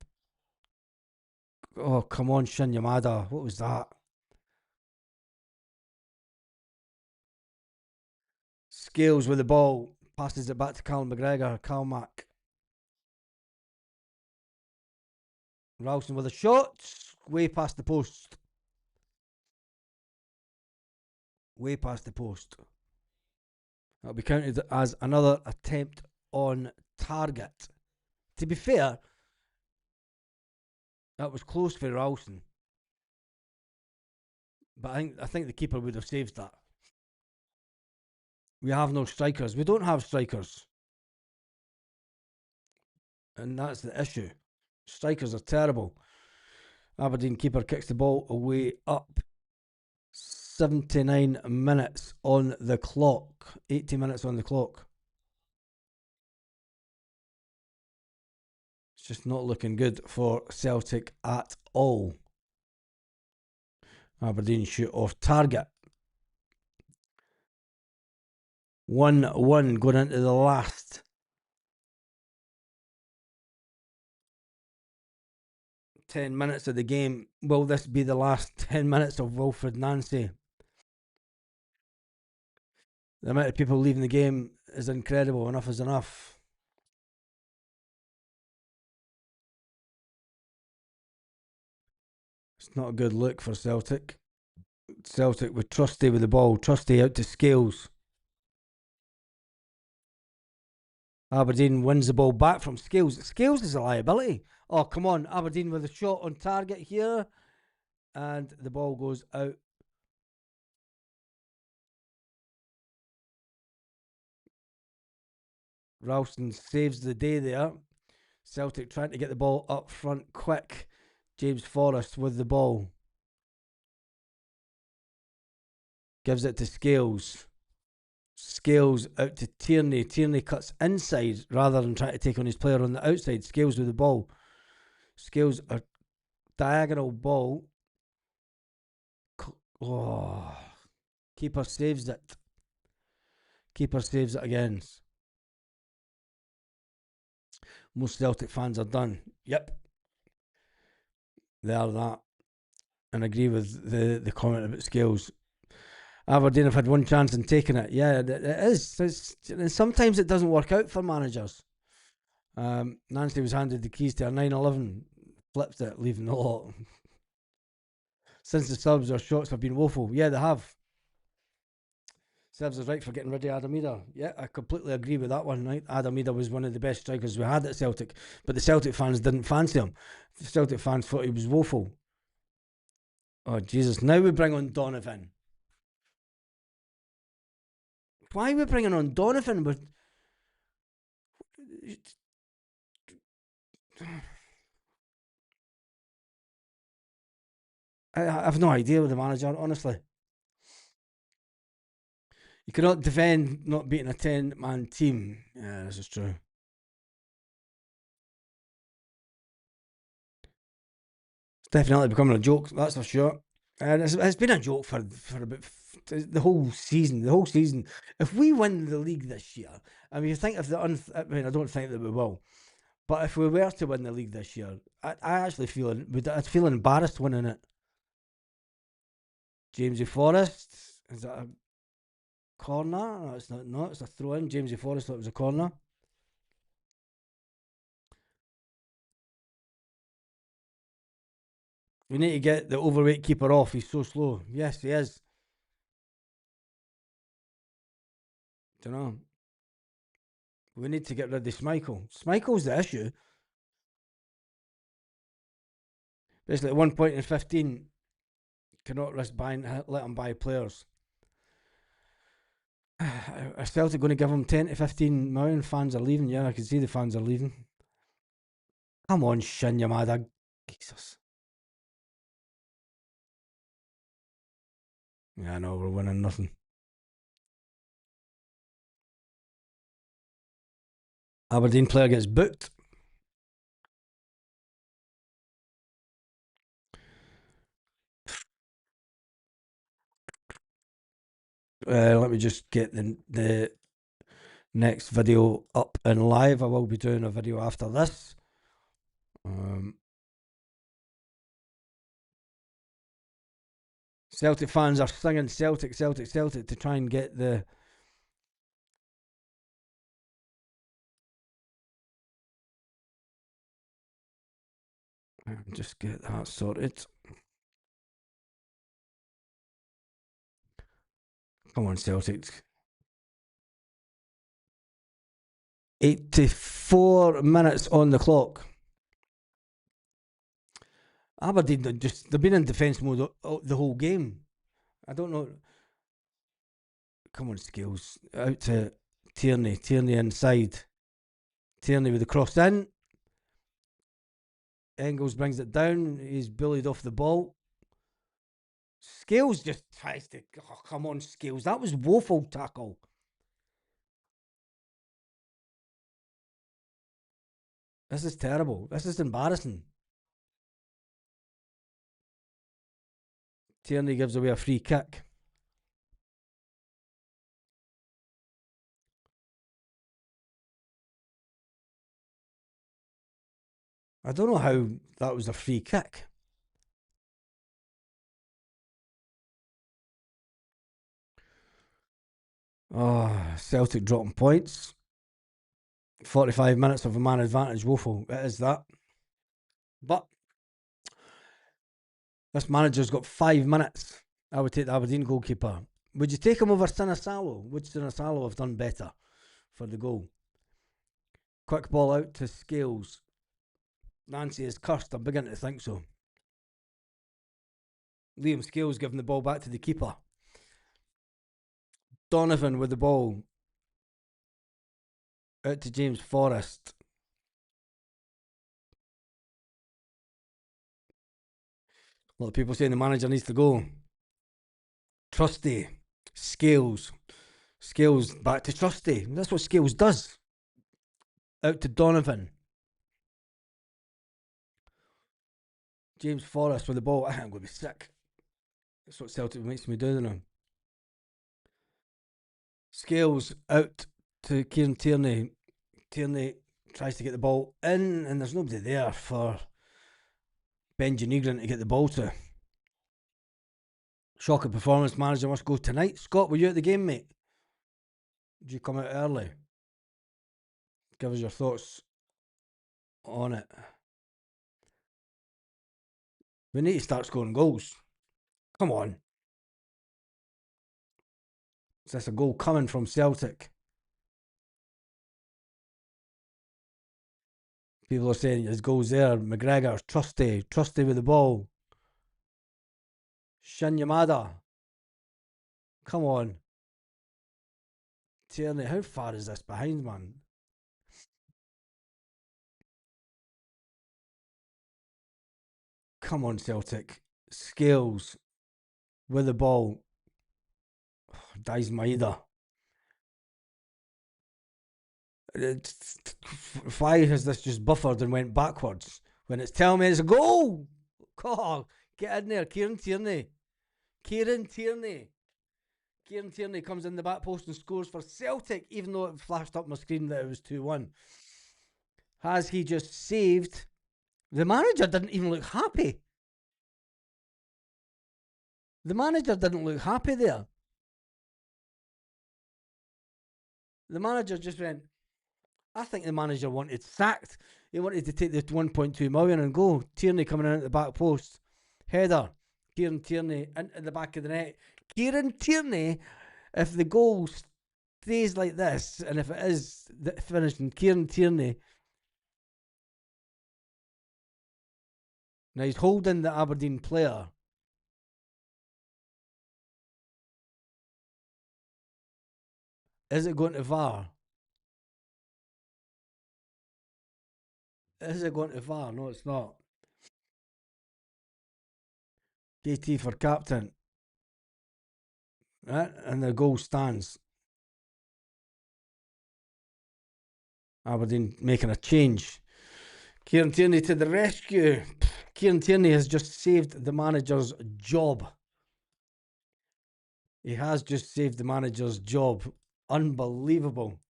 Oh, come on, Shin Yamada. What was that? Scales with the ball. Passes it back to Callum McGregor. Calmac. Ralston with a shot. Way past the post. Way past the post. That'll be counted as another attempt on target. To be fair, that was close for Ralston. But I think the keeper would have saved that. We have no strikers. We don't have strikers. And that's the issue. Strikers are terrible. Aberdeen keeper kicks the ball away up 79 minutes on the clock. 80 minutes on the clock. It's just not looking good for Celtic at all. Aberdeen shoot off target. 1-1 going into the last 10 minutes of the game. Will this be the last 10 minutes of Wilfred Nancy? The amount of people leaving the game is incredible. Enough is enough. It's not a good look for Celtic. Celtic with Trusty with the ball. Trusty out to Scales. Aberdeen wins the ball back from Scales. Scales is a liability. Oh, come on. Aberdeen with a shot on target here. And the ball goes out. Ralston saves the day there. Celtic trying to get the ball up front quick. James Forrest with the ball. Gives it to Scales. Scales out to Tierney. Tierney cuts inside rather than trying to take on his player on the outside. Scales with the ball. Scales a diagonal ball. Oh, keeper saves it. Keeper saves it again. Most Celtic fans are done. Yep. They are that. And agree with the comment about Scales. Aberdeen have had one chance in taking it. Yeah, it is. Sometimes it doesn't work out for managers. Nancy was handed the keys to a 9-11, flipped it, leaving the lot. Since the subs or shots have been woeful. Yeah, they have. Serves us right for getting rid of Adamida. Yeah, I completely agree with that one. Right, Adamida was one of the best strikers we had at Celtic, but the Celtic fans didn't fancy him. The Celtic fans thought he was woeful. Oh Jesus! Now we bring on Donovan. Why are we bringing on Donovan? But I have no idea with the manager, honestly. You cannot defend not beating a 10-man team. Yeah, this is true. It's definitely becoming a joke, that's for sure. And it's been a joke for about the whole season. The whole season. If we win the league this year, I mean, you think if I mean, I don't think that we will. But if we were to win the league this year, I actually I'd feel embarrassed winning it. Jamesy Forrest, is that a corner? No, it's not. No, it's a throw in. Jamesy Forrest thought it was a corner. We need to get the overweight keeper off. He's so slow. Yes, he is. Don't know. We need to get rid of Schmeichel. Schmeichel's the issue. Basically, at one point in 15, cannot risk buying, let him buy players. Are Celtic going to give him 10 to 15 million? Fans are leaving. Yeah, I can see the fans are leaving. Come on, Shin Yamada. Jesus. Yeah, I know, we're winning nothing. Aberdeen player gets booked. Let me just get the next video up and live. I will be doing a video after this. Celtic fans are singing Celtic, Celtic, Celtic to try and get the. Just get that sorted. Come on, Celtic. 84 minutes on the clock. Aberdeen they've been in defence mode the whole game. I don't know. Come on, Scales. Out to Tierney. Tierney inside. Tierney with the cross in. Engels brings it down. He's bullied off the ball. Scales just tries to. Oh, come on, Scales. That was woeful tackle. This is terrible. This is embarrassing. Tierney gives away a free kick. I don't know how that was a free kick. Oh, Celtic dropping points. 45 minutes of a man advantage, woeful. It is that. But this manager's got 5 minutes. I would take the Aberdeen goalkeeper. Would you take him over Sinisalo? Would Sinisalo have done better for the goal? Quick ball out to Scales. Nancy is cursed. I'm beginning to think so. Liam Scales giving the ball back to the keeper. Donovan with the ball. Out to James Forrest. A lot of people saying the manager needs to go. Trusty. Scales. Scales back to Trusty. That's what Scales does. Out to Donovan. James Forrest with the ball. I'm going to be sick. That's what Celtic makes me do now. Scales out to Kieran Tierney. Tierney tries to get the ball in, and there's nobody there for Benji Negrin to get the ball to. Shocking performance. Manager must go tonight. Scott, were you at the game, mate? Did you come out early? Give us your thoughts on it. We need to start scoring goals. Come on. Is this a goal coming from Celtic? People are saying his goals there. McGregor, Trusty with the ball. Shin Yamada. Come on. Tierney, how far is this behind, man? Come on, Celtic. Scales with the ball. Dies Maida. Why has this just buffered and went backwards when it's telling me it's a goal? God, get in there, Kieran Tierney. Kieran Tierney comes in the back post and scores for Celtic, even though it flashed up my screen that it was 2-1. Has he just saved? The manager didn't even look happy. The manager didn't look happy there. The manager just went, I think the manager wanted sacked. He wanted to take the 1.2 million and go. Tierney coming in at the back post. Header. Kieran Tierney into the back of the net. Kieran Tierney, if the goal stays like this, and if it is finished in Kieran Tierney, now he's holding the Aberdeen player. Is it going to VAR? Is it going to VAR? No, it's not. JT for captain. Right? And the goal stands. Aberdeen making a change. Kieran Tierney to the rescue. Kieran Tierney has just saved the manager's job. He has just saved the manager's job. Unbelievable.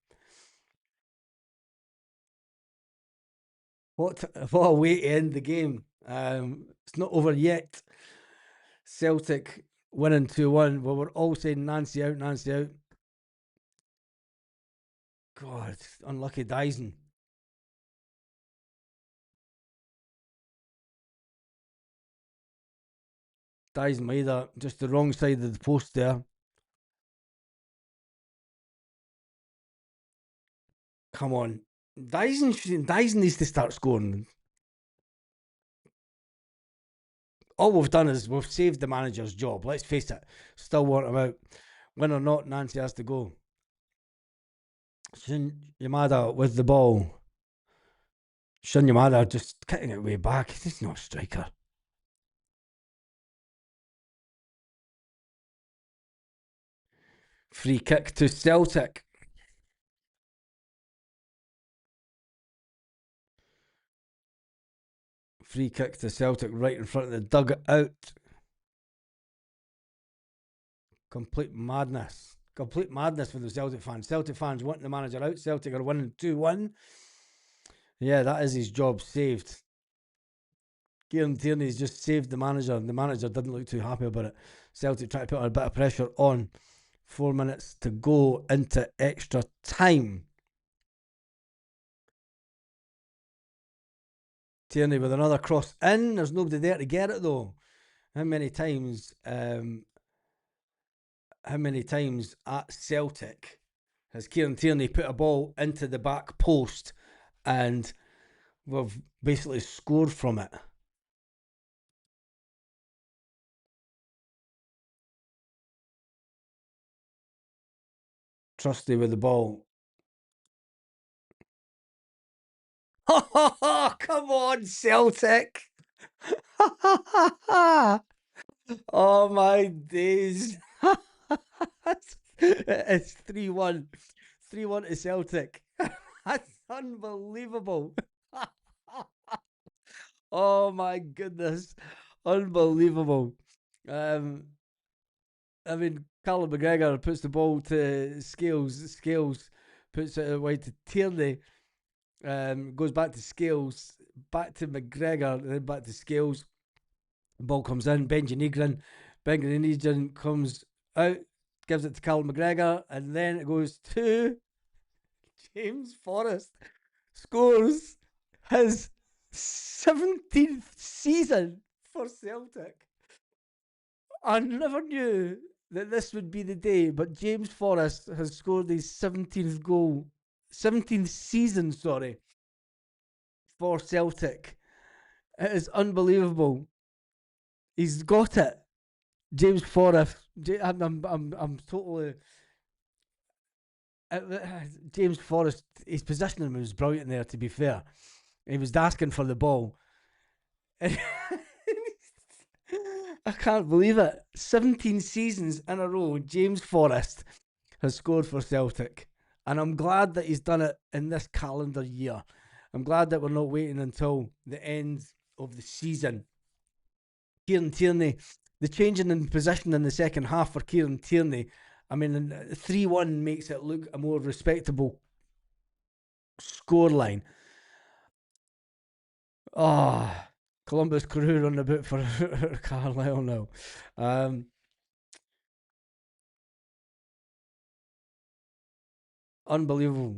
What a way to end the game. It's not over yet. Celtic winning 2-1. Well, we're all saying Nancy out, Nancy out. God, unlucky Dyson. Dyson Maida, just the wrong side of the post there. Come on. Dyson needs to start scoring. All we've done is we've saved the manager's job. Let's face it. Still want him out. Win or not, Nancy has to go. Shin Yamada with the ball. Shin Yamada just kicking it way back. He's not a striker. Free kick to Celtic. Free kick to Celtic right in front of the dugout. Complete madness. Complete madness for the Celtic fans. Celtic fans wanting the manager out. Celtic are winning 2-1. Yeah, that is his job saved. Kieran Tierney's just saved the manager, and the manager didn't look too happy about it. Celtic tried to put a bit of pressure on. 4 minutes to go into extra time. Tierney with another cross in. There's nobody there to get it though. How many times? How many times at Celtic has Kieran Tierney put a ball into the back post and we've basically scored from it? Trusty with the ball. Come on, Celtic. Oh my days. It's 3-1. 3-1 to Celtic. That's unbelievable. Oh my goodness. Unbelievable. Um, I mean, Callum McGregor puts the ball to Scales. Scales puts it away to Tierney. Goes back to Scales, back to McGregor, then back to Scales. The ball comes in. Benji Negrin. Benji Negrin comes out, gives it to Callum McGregor, and then it goes to James Forrest. Scores his 17th season for Celtic. I never knew that this would be the day, but James Forrest has scored his 17th goal, 17th season, sorry, for Celtic. It is unbelievable. He's got it. James Forrest. I'm totally. James Forrest, his positioning was brilliant there, to be fair. He was asking for the ball. I can't believe it. 17 seasons in a row, James Forrest has scored for Celtic. And I'm glad that he's done it in this calendar year. I'm glad that we're not waiting until the end of the season. Kieran Tierney, the changing in position in the second half for Kieran Tierney, I mean, 3-1 makes it look a more respectable scoreline. Oh, Columbus Crew run about for Carlisle now. Unbelievable.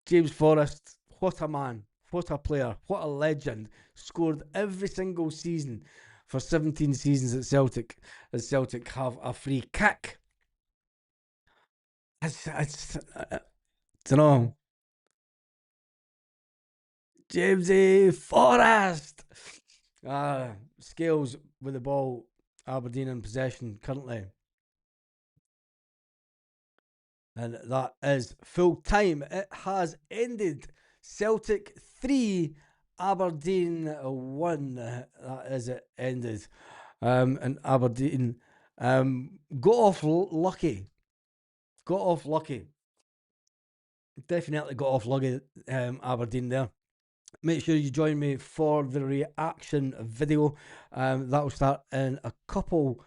James Forrest, what a man, what a player, what a legend. Scored every single season for 17 seasons at Celtic, as Celtic have a free kick. I don't know. Jamesy Forrest. Scales with the ball. Aberdeen in possession currently. And that is full time. It has ended. Celtic 3, Aberdeen 1. That is it ended. And Aberdeen got off lucky. Got off lucky. Definitely got off lucky, Aberdeen there. Make sure you join me for the reaction video. That will start in a couple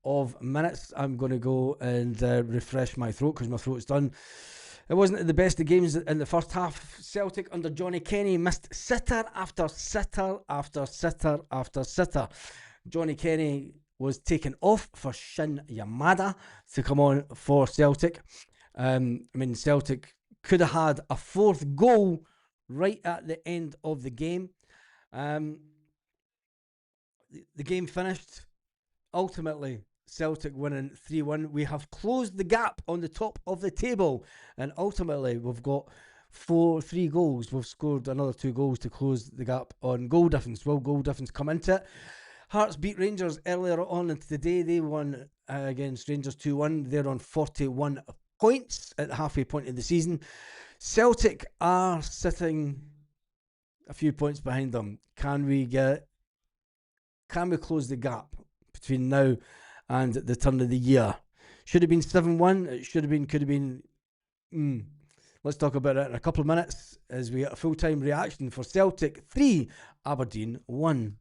of minutes. I'm going to go and refresh my throat because my throat's done. It wasn't the best of games in the first half. Celtic under Johnny Kenny missed sitter after sitter after sitter after sitter. Johnny Kenny was taken off for Shin Yamada to come on for Celtic. I mean, Celtic could have had a fourth goal right at the end of the game. The game finished. Ultimately, Celtic winning 3-1. We have closed the gap on the top of the table, and ultimately we've got 3 goals. We've scored another 2 goals to close the gap on goal difference. Will goal difference come into it? Hearts beat Rangers earlier on today. They won against Rangers 2-1. They're on 41 points at the halfway point of the season. Celtic are sitting a few points behind them. Can we close the gap between now and the turn of the year? Should have been 7-1. It should have been, could have been. Mm. Let's talk about it in a couple of minutes as we get a full time reaction for Celtic 3, Aberdeen 1.